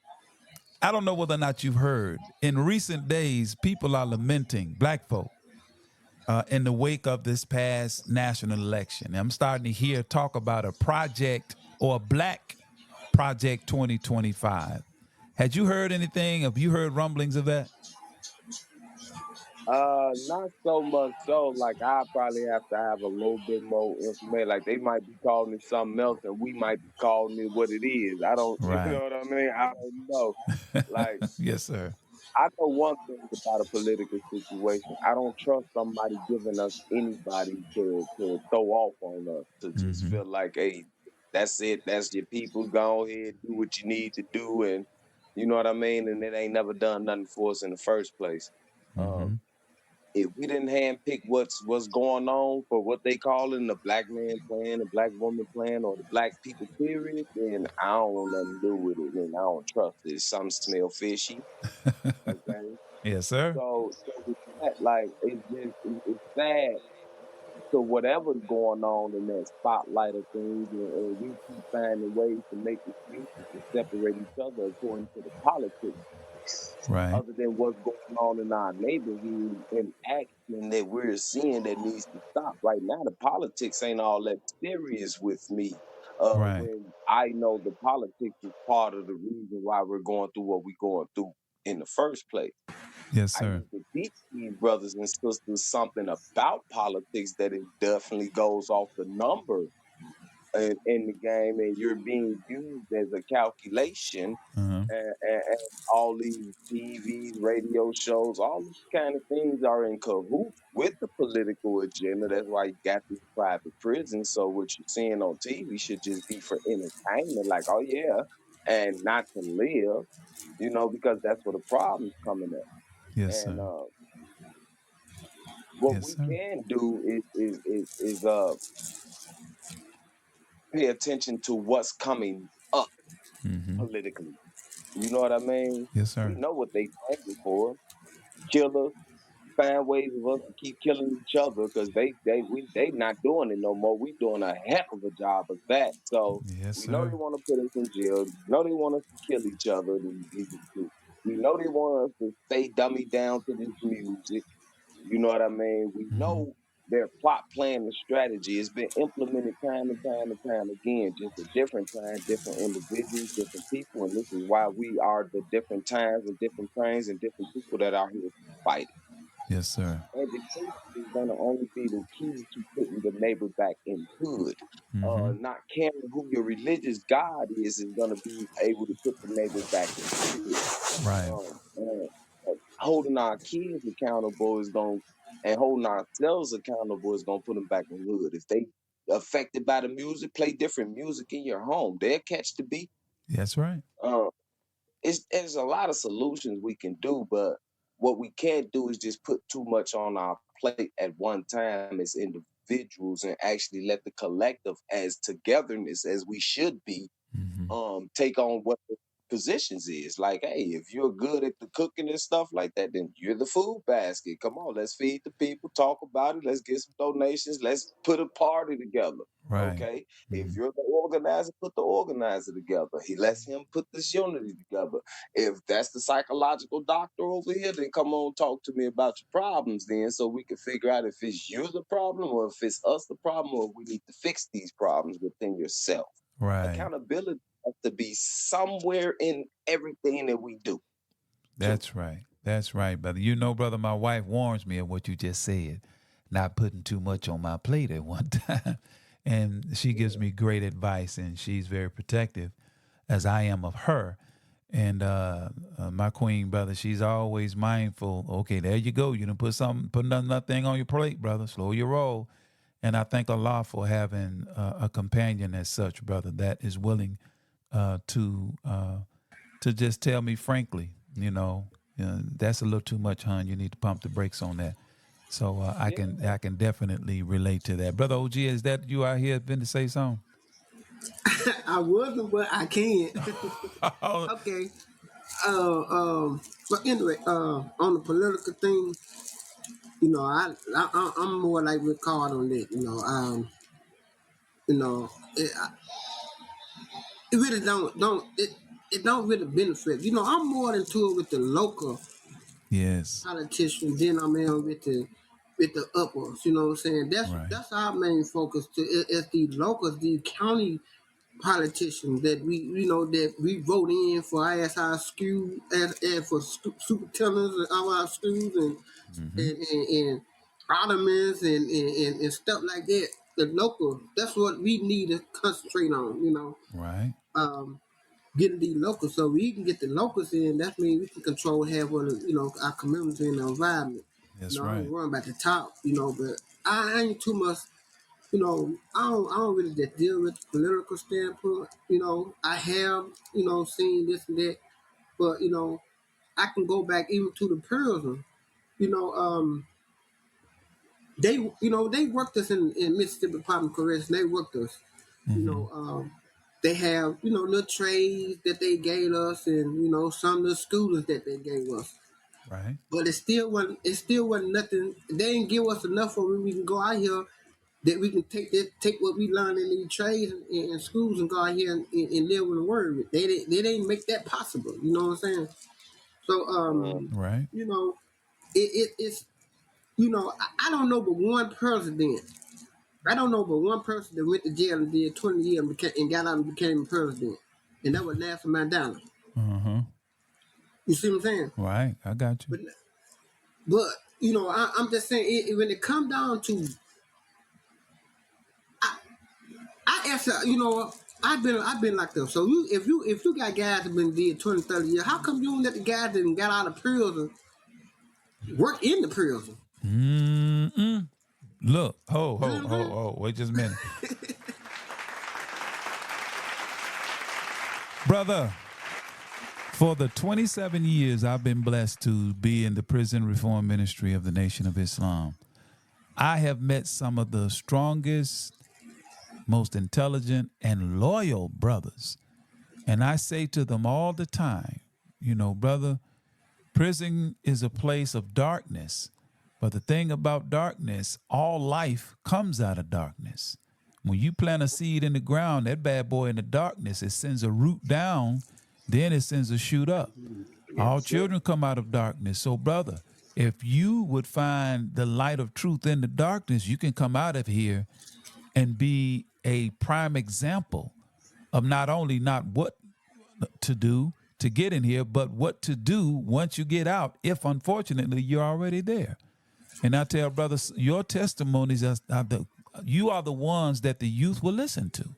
I don't know whether or not you've heard. In recent days, people are lamenting, black folk, in the wake of this past national election. I'm starting to hear talk about a project or a black project 2025. Had you heard anything? Have you heard rumblings of that? Not so much so. Like I probably have to have a little bit more information. Like they might be calling it something else, and we might be calling it what it is. I don't, you Right. know what I mean? I don't know. Like Yes, sir. I know one thing about a political situation. I don't trust somebody giving us anybody to throw off on us to just Mm-hmm. feel like, hey, that's it. That's your people. Go ahead, do what you need to do, and you know what I mean. And it ain't never done nothing for us in the first place. Mm-hmm. If we didn't handpick what's going on for what they calling the black man plan, the black woman plan, or the black people period, then I don't want nothing to do with it, and I don't trust it. Some smell fishy. Okay. Yes, sir. So with that, like it's sad to whatever's going on in that spotlight of things, and we keep finding ways to make excuses to separate each other according to the politics, Right. other than what's going on in our neighborhood and action that we're seeing that needs to stop. Right now, the politics ain't all that serious with me. Right. When I know the politics is part of the reason why we're going through what we're going through in the first place. Yes, I sir. need to teach these brothers and sisters something about politics that it definitely goes off the number in the game, and you're being used as a calculation. Uh-huh. And all these TVs, radio shows, all these kind of things are in cahoots with the political agenda. That's why you got these private prisons. So what you're seeing on TV should just be for entertainment, like, oh yeah, and not to live, because that's where the problem's coming at. Yes, And sir. what Yes, we sir. can do is pay attention to what's coming up Mm-hmm. politically. You know what I mean? Yes, We sir. know what they planning for. Kill us, find ways of us to keep killing each other because they not doing it no more. We doing a heck of a job of that. So Yes, we know sir. they want to put us in jail. We know they want us to kill each other. We know they want us to stay dummy down to this music. You know what I mean? We Mm-hmm. know their plot plan and strategy has been implemented time and time and time again, just a different time, different individuals, different people, and this is why we are the different times and different trains and different people that are here to fight. Yes, sir. Education is going to only be the key to putting the neighbor back in hood. Mm-hmm. Not caring who your religious God is going to be able to put the neighbor back in hood. Right. Holding our kids accountable is going and holding ourselves accountable is going to put them back in hood. If they affected by the music, play different music in your home. They'll catch the beat. That's right. Uh, there's a lot of solutions we can do, but what we can't do is just put too much on our plate at one time as individuals and actually let the collective as togetherness as we should be Mm-hmm. take on what the positions is. Like, hey, if you're good at the cooking and stuff like that, then you're the food basket. Come on, let's feed the people, talk about it, let's get some donations, let's put a party together. Right. Okay. Mm-hmm. If you're the organizer, put the organizer together. He lets him put this unity together. If that's the psychological doctor over here, then come on, talk to me about your problems then so we can figure out if it's you the problem or if it's us the problem or if we need to fix these problems within yourself. Right. Accountability has to be somewhere in everything that we do. That's right. That's right, brother. You know, brother, my wife warns me of what you just said, not putting too much on my plate at one time. And she gives me great advice, and she's very protective, as I am of her. And my queen, brother, she's always mindful. Okay, there you go. You done put another thing on your plate, brother. Slow your roll. And I thank Allah for having a companion as such, brother, that is willing to just tell me frankly, That's a little too much, hon. You need to pump the brakes on that. So I can definitely relate to that. Brother OG, is that you out here been to say something? I wasn't, but I can. Okay. But anyway, on the political thing, I'm more like with Karl on that. You know, it really it don't really benefit. I'm more into it with the local Yes. politicians than I'm in with the uppers. You know what I'm saying? Right. That's our main focus. Is the locals, the county politicians that we vote in for our school and for superintendents of our schools and aldermen and stuff like that. The local, that's what we need to concentrate on. Right. Getting the locals, so we can get the locals in. That means we can control half of our community and the environment. That's I right. ain't worrying about the top, but I ain't too much. I don't really just deal with the political standpoint. I have, seen this and that, but I can go back even to the tourism. You know, they worked us in Mississippi Department of Correction. They worked us. They have, little trades that they gave us, and some of the students that they gave us. Right. But it still wasn't nothing. They didn't give us enough for we can go out here that we can take what we learned in these trades and schools and go out here and live with the word. They didn't make that possible. You know what I'm saying? So right. It's I don't know but one president. I don't know but one person that went to jail and did 20 years and got out and became president, and that was Nelson Mandela. You see what I'm saying? Right. I got you. But I'm just saying when it come down to I ask I've been like this. So if you got guys that been dead 20, 30 years, how come you don't let the guys that got out of prison work in the prison? Look, wait just a minute. Brother, for the 27 years I've been blessed to be in the prison reform ministry of the Nation of Islam, I have met some of the strongest, most intelligent, and loyal brothers. And I say to them all the time, brother, prison is a place of darkness. But the thing about darkness, all life comes out of darkness. When you plant a seed in the ground, that bad boy in the darkness, it sends a root down, then it sends a shoot up. All children come out of darkness. So, brother, if you would find the light of truth in the darkness, you can come out of here and be a prime example of not only not what to do to get in here, but what to do once you get out, if unfortunately you're already there. And I tell brothers, your testimonies you are the ones that the youth will listen to.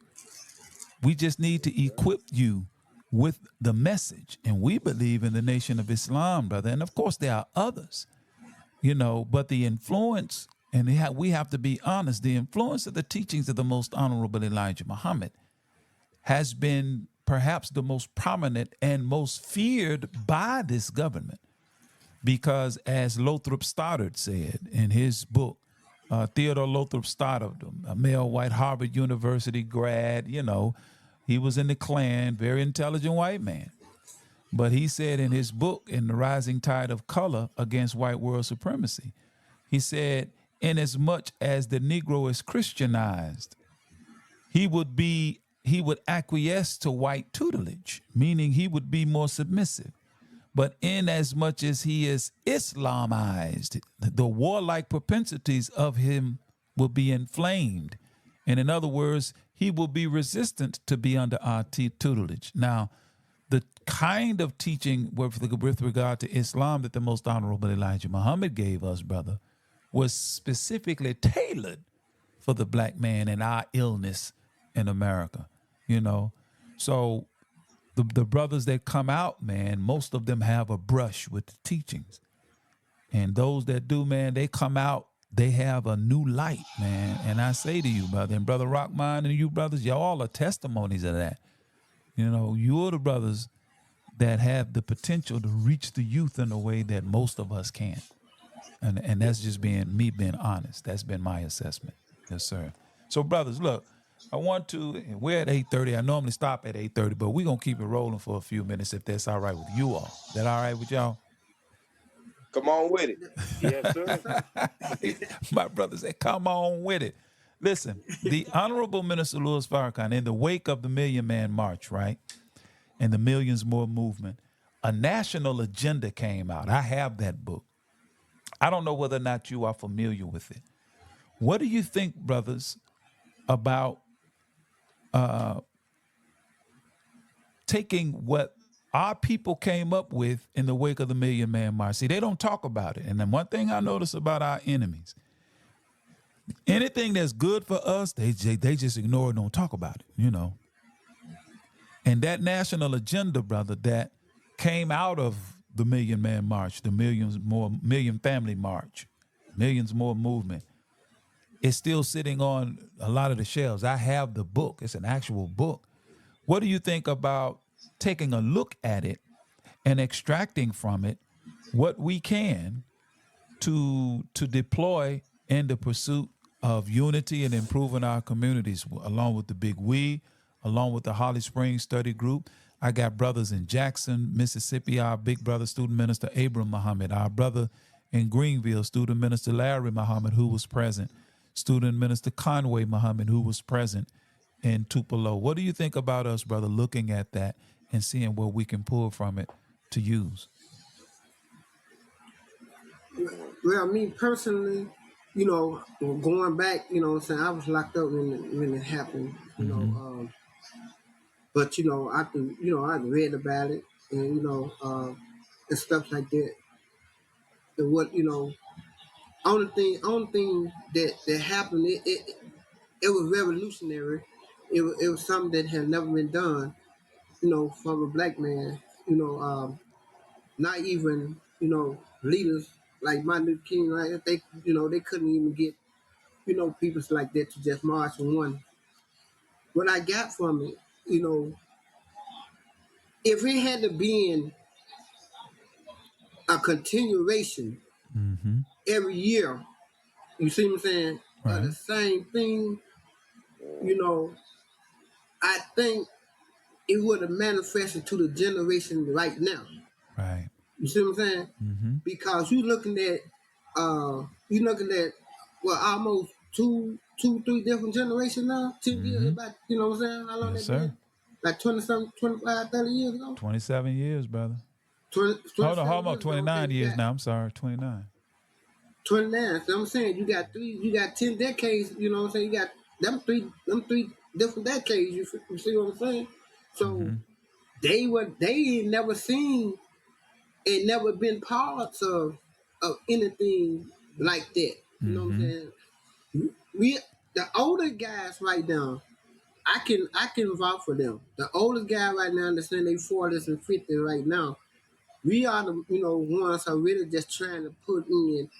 We just need to equip you with the message. And we believe in the Nation of Islam, brother. And of course there are others, but the influence, and we have to be honest, the influence of the teachings of the most honorable Elijah Muhammad has been perhaps the most prominent and most feared by this government. Because as Lothrop Stoddard said in his book, Theodore Lothrop Stoddard, a male white Harvard University grad, he was in the Klan, very intelligent white man. But he said in his book, In the Rising Tide of Color Against White World Supremacy, he said, inasmuch as the Negro is Christianized, he would acquiesce to white tutelage, meaning he would be more submissive. But inasmuch as he is Islamized, the warlike propensities of him will be inflamed. And in other words, he will be resistant to be under our tutelage. Now, the kind of teaching with regard to Islam that the most honorable Elijah Muhammad gave us, brother, was specifically tailored for the black man and our illness in America, So the brothers that come out, man, most of them have a brush with the teachings. And those that do, man, they come out, they have a new light, man. And I say to you, brother, and Brother Rockmine and you brothers, y'all are testimonies of that. You're the brothers that have the potential to reach the youth in a way that most of us can't. And that's just being honest. That's been my assessment. Yes, sir. So, brothers, look, we're at 8:30. I normally stop at 8:30, but we're going to keep it rolling for a few minutes if that's all right with you all. That all right with y'all? Come on with it. Yes, sir. My brother said, come on with it. Listen, the Honorable Minister Louis Farrakhan, in the wake of the Million Man March, right, and the Millions More movement, a national agenda came out. I have that book. I don't know whether or not you are familiar with it. What do you think, brothers, about taking what our people came up with in the wake of the Million Man March? See, they don't talk about it. And then one thing I notice about our enemies, anything that's good for us, they just ignore and don't talk about it, you know. And that national agenda, brother, that came out of the Million Man March, the Million Family March, Millions More movement, is still sitting on a lot of the shelves. I have the book. It's an actual book. What do you think about taking a look at it and extracting from it what we can to deploy in the pursuit of unity and improving our communities, along with the Big We, along with the Holly Springs Study Group? I got brothers in Jackson, Mississippi, our big brother, student minister Abram Muhammad, our brother in Greenville, student minister Larry Muhammad, who was present, student minister Conway Muhammad, who was present in Tupelo. What do you think about us, brother, looking at that and seeing what we can pull from it to use? Well, me personally, you know, going back, you know what I'm saying, I was locked up when it happened, you know, but, you know, I read about it and, you know, and stuff like that. And what, you know, only thing that happened, it was revolutionary. It was something that had never been done, you know, from a black man, you know, not even, you know, leaders like Martin Luther King, right? They, you know, they couldn't even get, you know, people like that to just march in one. What I got from it, you know, if it had to be in a continuation every year, you see what I'm saying? Right. The same thing, you know, I think it would have manifested to the generation right now. Right. You see what I'm saying? Because you're looking at well, almost three different generations now. 10 years, about, you know what I'm saying? How long Yes, they sir. been? Like 20-something, 25, 30 years ago? 27 years, brother. 27 Hold on, years 29 ago, years now. I'm sorry, 29. 29. So I'm saying you got 10 decades, you know what I'm saying? You got them three different decades, you see what I'm saying? So they ain't never seen and never been parts of anything like that. You know what I'm saying? The older guys right now, I can vouch for them. The older guy right now, understand they 40s and 50s right now. We are the, you know, ones are really just trying to put in,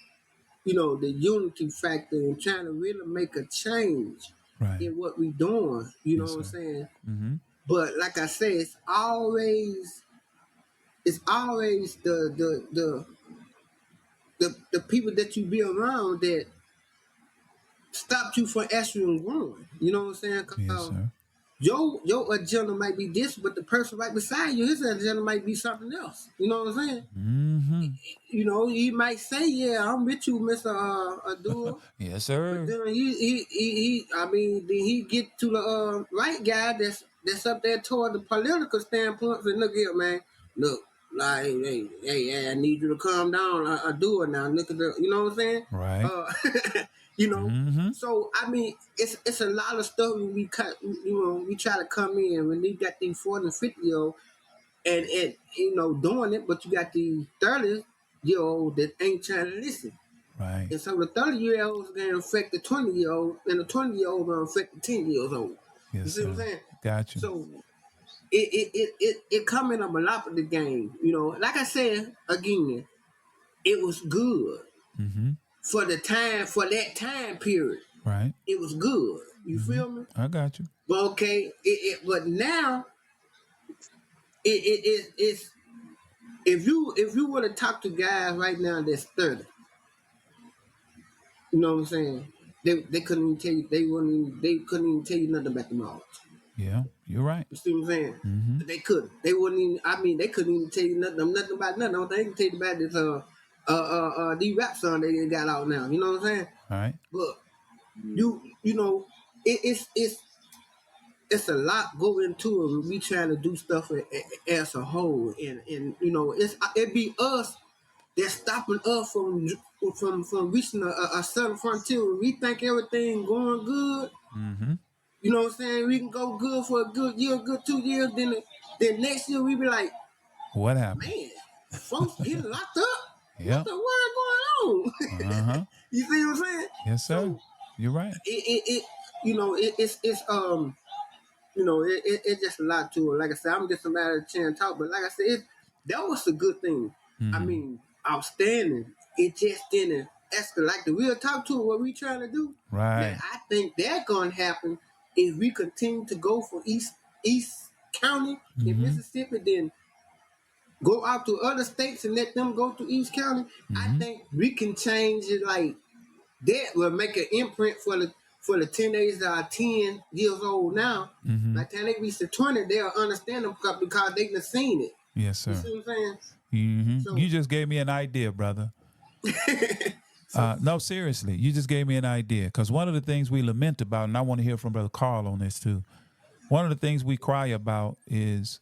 you know, the unity factor and trying to really make a change in what we doing. You know what I'm saying? But like I said, it's always the people that you be around that stopped you from actually growing. You know what I'm saying? Yes, sir. Your agenda might be this, but the person right beside you, his agenda might be something else. You know what I'm saying? You know, he might say, "Yeah, I'm with you, Mr. Abdul." Yes, sir. But then then he get to the right guy that's up there toward the political standpoint. And look here, man. Look, like, hey, I need you to calm down. I do it now. Look at the, you know what I'm saying? Right. You know. So I mean, it's a lot of stuff when we cut. You know, we try to come in when we got these 40 and 50-year-olds and you know doing it, but you got these 30-year-olds that ain't trying to listen. Right. And so the 30-year-olds gonna affect the 20-year-old, and the 20-year-old gonna affect the 10-year-old. Yes, you see what I'm saying? Got you. So it come in a monopoly game. You know, like I said again, it was good for that time period. Right. It was good. You feel me? I got you. But okay, but now it's if you were to talk to guys right now that's 30, you know what I'm saying? They couldn't even tell you they couldn't even tell you nothing about the Mars. Yeah, you're right. You see what I'm saying? Mm-hmm. They couldn't. They wouldn't even. I mean, they couldn't even tell you nothing about nothing. All they can tell you about this the rap song they got out now. You know what I'm saying? All right. But you know, it's a lot go into it when we trying to do stuff as a whole, and you know, it be us that's stopping us from reaching a certain frontier. When we think everything going good, Mm-hmm. you know what I'm saying? We can go good for a good year, good 2 years. Then next year we be like, What happened? man, folks getting locked up. Yeah. What the world going on? Uh-huh. You see what I'm saying? Yes, sir. So You're right. it you know it's you know it's just a lot to it. Like I said, I'm just a matter of chin talk, but like I said, that was a good thing. I Mhm. mean, outstanding. It just didn't escalate. Like the real talk to it, what we trying to do. Right. Now, I think that's gonna happen if we continue to go for East County in Mississippi, then go out to other states and let them go to East County. I think we can change it like that. Will make an imprint for the teenagers that are 10 years old now. Mm-hmm. By the time they reach the 20, they'll understand them because they done seen it. Yes, sir. You see what I'm saying? Mm-hmm. So- You just gave me an idea, brother. No, seriously, you just gave me an idea. Because one of the things we lament about, and I want to hear from Brother Karl on this too, one of the things we cry about is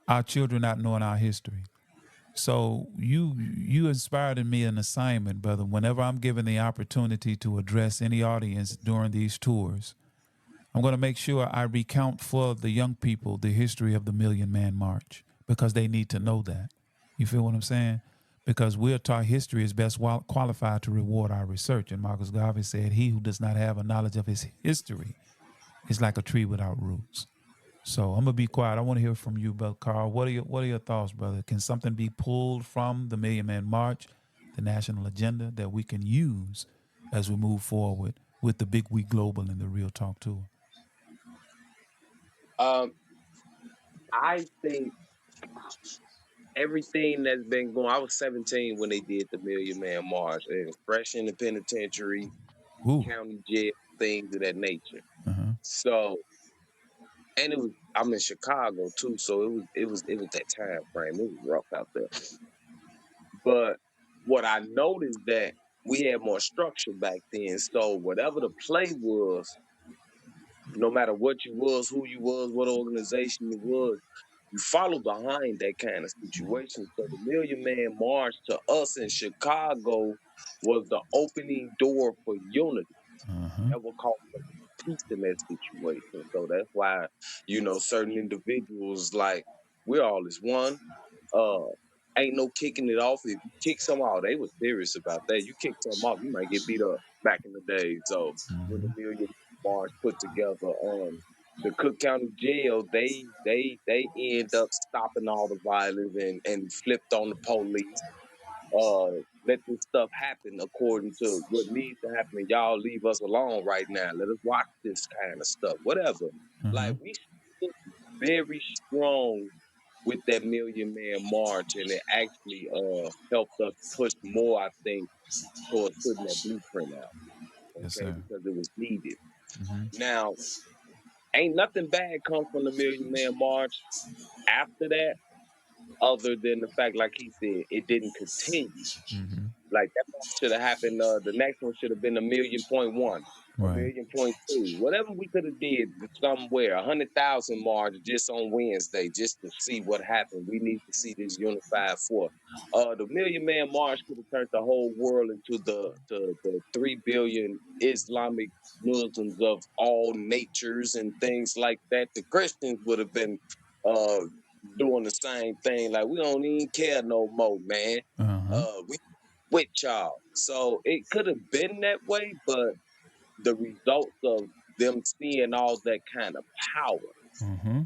our children not knowing our history. So you inspired in me an assignment, brother. Whenever I'm given the opportunity to address any audience during these tours, I'm going to make sure I recount for the young people the history of the Million Man March, because they need to know that. You feel what I'm saying? Because we're taught history is best qualified to reward our research. And Marcus Garvey said, he who does not have a knowledge of his history is like a tree without roots. So I'm gonna be quiet. I want to hear from you, Brother Karl. What are your thoughts, brother? Can something be pulled from the Million Man March, the national agenda, that we can use as we move forward with the Big Week Global and the Real Talk Tour? I think everything that's been going. I was 17 when they did the Million Man March, and fresh in the penitentiary, Ooh. county jail, things of that nature. Uh-huh. So, and it was. I'm in Chicago too, so it was that time frame. It was rough out there. But what I noticed that we had more structure back then. So whatever the play was, no matter what you was, who you was, what organization you was, you follow behind that kind of situation. So the Million Man March to us in Chicago was the opening door for unity. Uh-huh. That will cause peace in that situation. So that's why, certain individuals like we're all as one. Uh Ain't no kicking it off. If you kick some off, they were serious about that. You kick some off, you might get beat up back in the day. So when the Million March put together, the Cook County Jail, they end up stopping all the violence and flipped on the police. Let this stuff happen according to what needs to happen. And y'all leave us alone right now. Let us watch this kind of stuff. Whatever. Like we stood very strong with that Million Man March, and it actually helped us push more, I think, towards putting that blueprint out. Yes, Okay, sir. because it was needed. Mm-hmm. Now, ain't nothing bad come from the Million Man March after that, other than the fact, like he said, it didn't continue. Mm-hmm. Like that should have happened. The next one should have been 1,000,000.1, Right. 1,000,000.2. Whatever we could have did somewhere, 100,000 march just on Wednesday, just to see what happened. We need to see this unified force. The Million Man March could have turned the whole world into the 3 billion Islamic Muslims of all natures and things like that. The Christians would have been uh doing the same thing. Like, we don't even care no more, man. We with y'all. So it could have been that way, but the results of them seeing all that kind of power, Mm-hmm.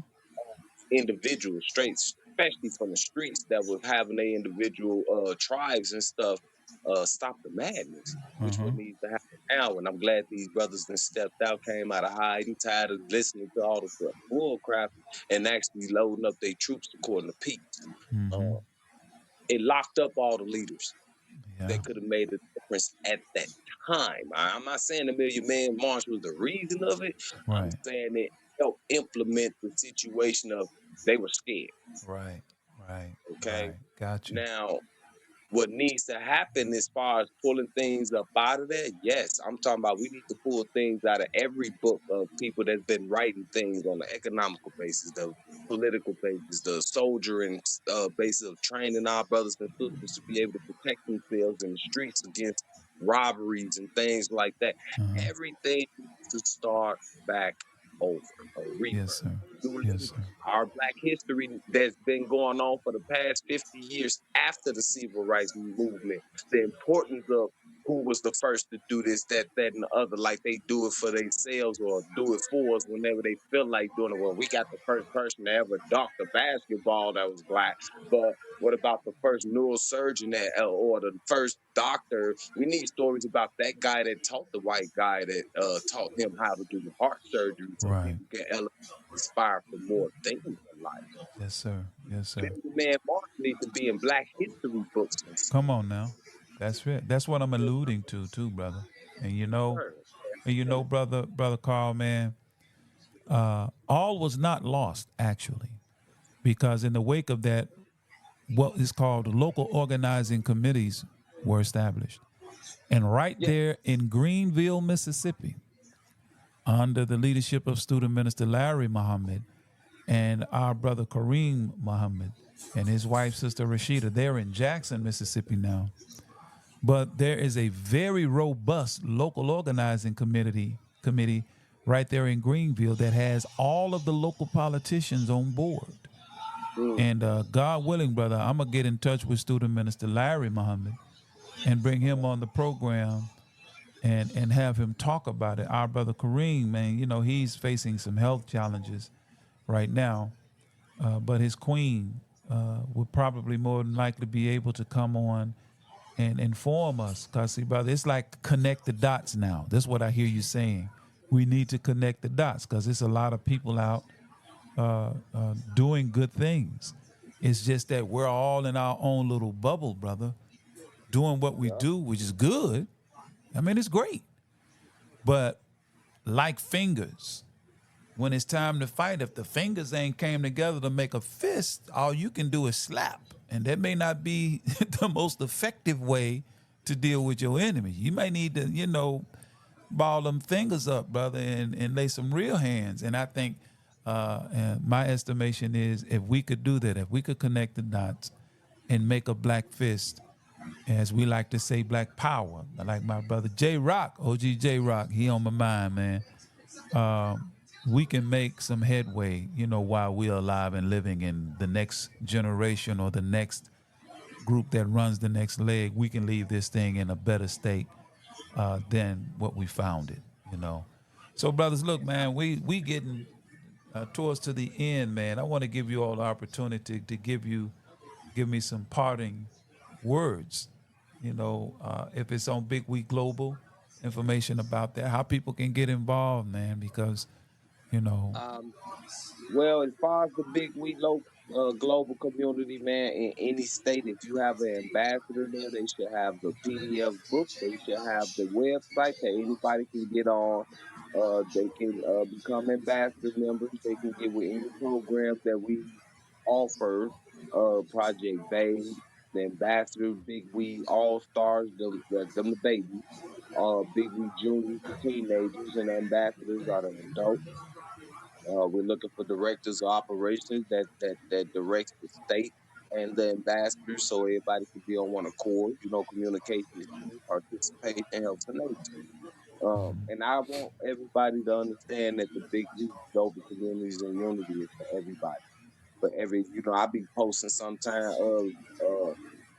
individuals, straight, especially from the streets that was having their individual tribes and stuff, stop the madness, which Uh-huh. what needs to happen now. And I'm glad these brothers that stepped out, came out of hiding, tired of listening to all the bull crap, and actually loading up their troops according to peace. Mm-hmm. Uh, it locked up all the leaders Yeah. that could have made a difference at that time. I'm not saying the Million Man March was the reason of it. I'm Right. saying it helped implement the situation of they were scared. Right. Right. Okay. Right. Got you. Now, what needs to happen as far as pulling things up out of there, yes, I'm talking about we need to pull things out of every book of people that's been writing things on the economical basis, the political basis, the soldiering basis of training our brothers and sisters to be able to protect themselves in the streets against robberies and things like that. Uh-huh. Everything needs to start back over, a Yes, rebirth. sir. New Yes, sir. our black history that's been going on for the past 50 years after the civil rights movement, the importance of who was the first to do this, that, and the other, like they do it for themselves or do it for us whenever they feel like doing it. Well, we got the first person to ever dunk the basketball that was black, but what about the first neurosurgeon that, or the first doctor? We need stories about that guy that taught the white guy that taught him how to do the heart surgery so Right. people can inspire for more things in life. Yes, sir. Yes, sir. Million Man March needs to be in Black history books and stuff. Come on now. That's it. That's what I'm alluding to too, brother. And Sure. brother Carl, man, all was not lost actually, because in the wake of that, what is called local organizing committees were established. And right Yeah. there in Greenville, Mississippi, under the leadership of student minister Larry Muhammad and our brother Kareem Muhammad and his wife, Sister Rashida, they're in Jackson, Mississippi now. But there is a very robust local organizing committee right there in Greenville that has all of the local politicians on board. Mm. And God willing, brother, I'm going to get in touch with student minister Larry Muhammad and bring him on the program and have him talk about it. Our brother Kareem, man, he's facing some health challenges right now, but his queen would probably more than likely be able to come on and inform us. Because, see, brother, it's like connect the dots now. That's what I hear you saying. We need to connect the dots because there's a lot of people out doing good things. It's just that we're all in our own little bubble, brother, doing what we do, which is good. I mean, it's great. But like fingers, when it's time to fight, if the fingers ain't came together to make a fist, all you can do is slap. And that may not be the most effective way to deal with your enemy. You may need to, ball them fingers up, brother, and lay some real hands. And I think and my estimation is if we could do that, if we could connect the dots and make a black fist, as we like to say, black power, like my brother J Rock, OG J Rock, he on my mind, man. We can make some headway, while we're alive and living in the next generation or the next group that runs the next leg. We can leave this thing in a better state than what we found it. So, brothers, look, man, we getting towards to the end, man. I want to give you all the opportunity to give me some parting words. If it's on Big Week Global, information about that, how people can get involved, man, because you know. Well, as far as the big we local global community, man, in any state, if you have an ambassador there, they should have the PDF book. They should have the website that anybody can get on. They can become ambassador members. They can get with any programs that we offer. Project Bay, the ambassador, Big We, All Stars, them the babies. Big We juniors, the teenagers, and ambassadors are the adults. We're looking for directors of operations that directs the state and the ambassadors, so everybody can be on one accord. Communication is key. Participation helps a nation. And I want everybody to understand that the big we global communities and unity is for everybody. For every, I be posting sometime.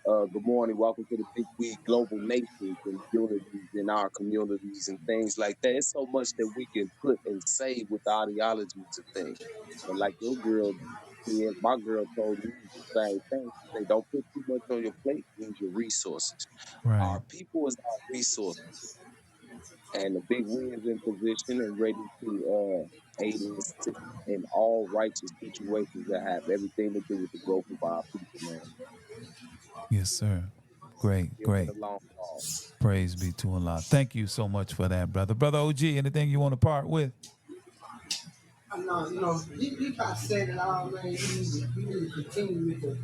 Good morning, welcome to the Big We Global Nations and unities in our communities and things like that. It's so much that we can put and say with ideologies and things. And like your girl See, as my girl told me the same thing. She said, don't put too much on your plate, use your resources. Right. Our people is our resources. And the big wins in position and ready to aid and assist in all righteous situations that have everything to do with the growth of our people, man. Yes, sir. Great, Here for great. the long haul. Praise be to Allah. Thank you so much for that, brother. Brother OG, anything you want to part with? No, he about said it all, man. You need to continue with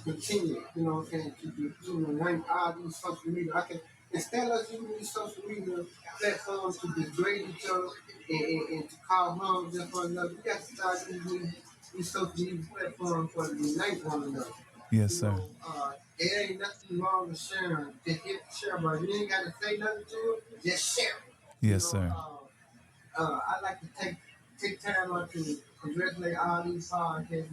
continue, you know what I'm saying, to be, rank all these social media. Instead of using these social media platforms to degrade each other and to cause harm just one another, we got to start using these social media platforms for to unite one another. Yes, sir. There ain't nothing wrong with sharing. Just hit share, but you ain't got to say nothing to it, just share. Yes, sir. I like to take time out to congratulate all these podcasts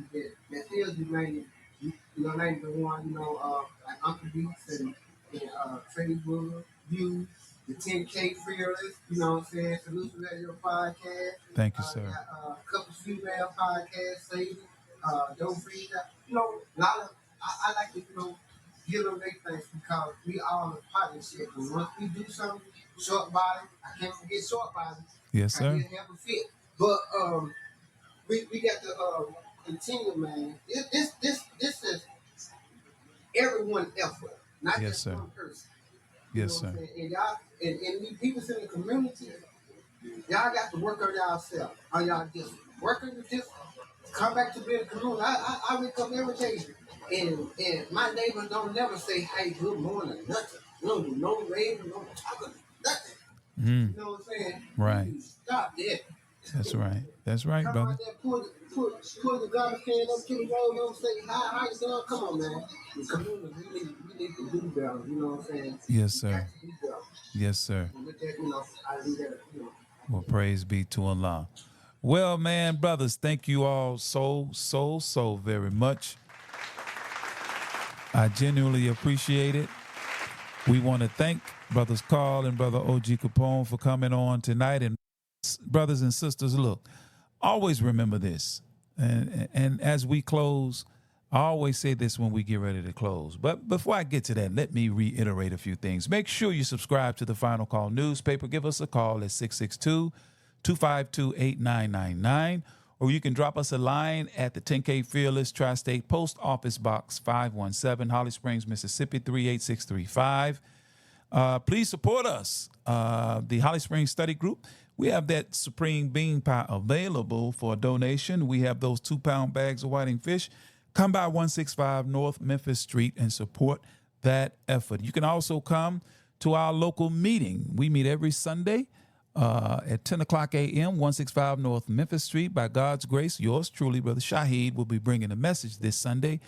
that still remain, name the one, like Uncle Beats and Trey Booger, you, the 10K Fearless, you know what I'm saying? Solution Radio Podcast. Thank you, sir. Got a couple female podcasts, Sadie, Don't Freeze. A lot of, I like to, give them their thanks because we all in partnership. And once we do something, short body, I can't forget short body. Yes, sir. I can't have a fit. But we got to continue, man. This is everyone's effort, not Yes, just sir. one person. Yes, sir. And y'all, and we people in the community, y'all got to work on yourself. On y'all just working with this. Come back to being a community. I wake up every day, and my neighbors don't never say, "Hey, good morning," nothing. No waving, no talking, nothing. Mm. You know what I'm saying? Right. Stop that. That's right. That's right, Come brother. out there, pull the garbage can up to the road, don't say, how you doing? Come on, man. The community, we need to do better, you know what I'm saying? Yes, sir. Yes, sir. And with that, I leave that, Well, praise be to Allah. Well, man, brothers, thank you all so very much. I genuinely appreciate it. We want to thank brothers Karl and brother OG Capone for coming on tonight. And brothers and sisters, look, always remember this. And as we close, I always say this when we get ready to close. But before I get to that, let me reiterate a few things. Make sure you subscribe to the Final Call newspaper. Give us a call at 662-252-8999. Or you can drop us a line at the 10K Fearless Tri-State Post Office Box 517, Holly Springs, Mississippi 38635. Please support us, the Holly Springs Study Group. We have that Supreme Bean Pie available for a donation. We have those 2-pound bags of whiting fish. Come by 165 North Memphis Street and support that effort. You can also come to our local meeting. We meet every Sunday at 10 o'clock a.m., 165 North Memphis Street. By God's grace, yours truly, Brother Shaheed, will be bringing a message this Sunday.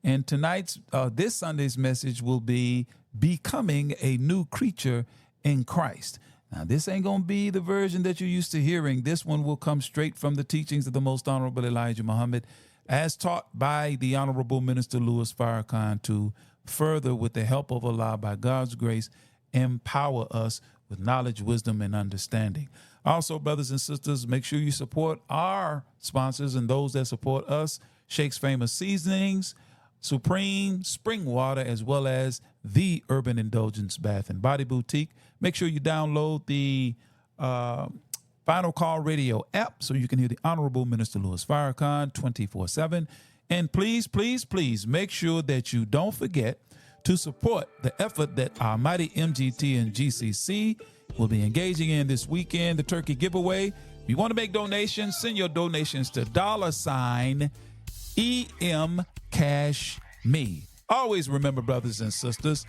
And this Sunday's message will be becoming a new creature in Christ. Now, this ain't going to be the version that you're used to hearing. This one will come straight from the teachings of the Most Honorable Elijah Muhammad, as taught by the Honorable Minister Louis Farrakhan, to further, with the help of Allah, by God's grace, empower us with knowledge, wisdom, and understanding. Also, brothers and sisters, make sure you support our sponsors and those that support us, Sheikh's Famous Seasonings, Supreme Spring Water, as well as the Urban Indulgence Bath and Body Boutique. Make sure you download the Final Call Radio app so you can hear the Honorable Minister Louis Farrakhan 24/7. And please, please, please make sure that you don't forget to support the effort that our mighty MGT and GCC will be engaging in this weekend, the turkey giveaway. If you want to make donations, send your donations to $EM Cash Me. Always remember, brothers and sisters,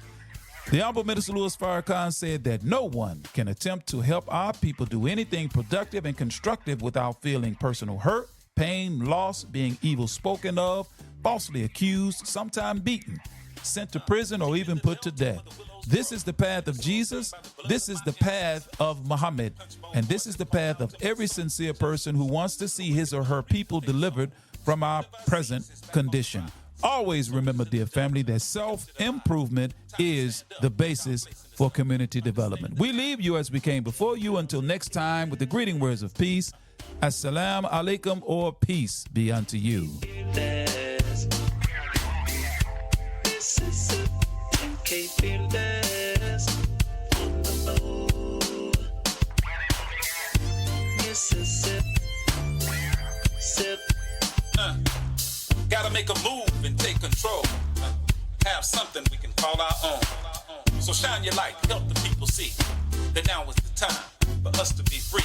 the Honorable Minister Louis Farrakhan said that no one can attempt to help our people do anything productive and constructive without feeling personal hurt, pain, loss, being evil spoken of, falsely accused, sometimes beaten, sent to prison, or even put to death. This is the path of Jesus. This is the path of Muhammad. And this is the path of every sincere person who wants to see his or her people delivered from our present condition. Always remember, dear family, that self-improvement is the basis for community development. We leave you as we came before you until next time with the greeting words of peace. Assalamu alaikum, or peace be unto you. MK fearless on the low. Mississippi, sip. Gotta make a move and take control. Have something we can call our own. So shine your light, help the people see that now is the time for us to be free.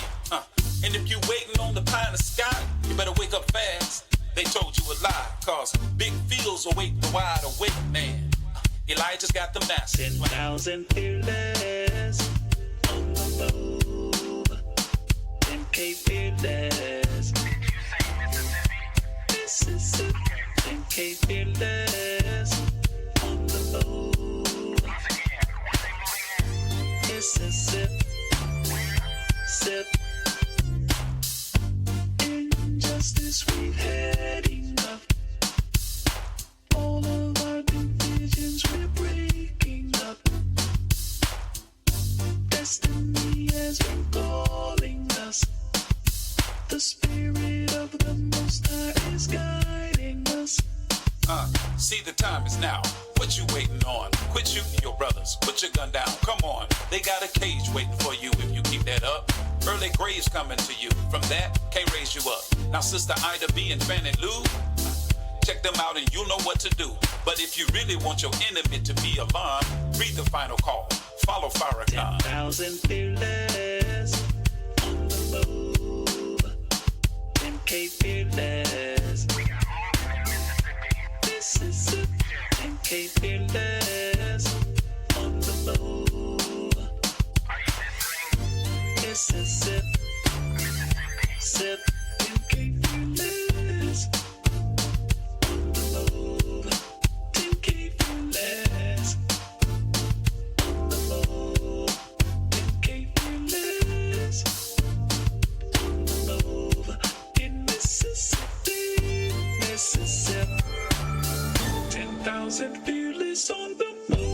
And if you waiting on the pie in the sky, you better wake up fast. They told you a lie, cause big fields await the wide awake man. Elijah's got the message. 10,000 fearless on the low. MK fearless. Mississippi. MK fearless on the low. Mississippi. Sip. Injustice we've had enough. All of our divisions we're breaking up. Destiny has been calling us. The spirit of the Most High is guiding us. See, the time is now. What you waiting on? Quit shooting your brothers. Put your gun down. Come on. They got a cage waiting for you if you keep that up. Early graves coming to you. From that, can't raise you up. Now, Sister Ida B and Fannie Lou, check them out and you'll know what to do. But if you really want your enemy to be alarmed, read the final call. Follow Farrakhan. 10,000 fearless on the low. MK fearless. Mississippi. MK fearless on the low. Mississippi. Sip. MK fearless on the low. MK fearless on the low. MK fearless on the low. In Mississippi, Mississippi. 10,000 fearless on the move.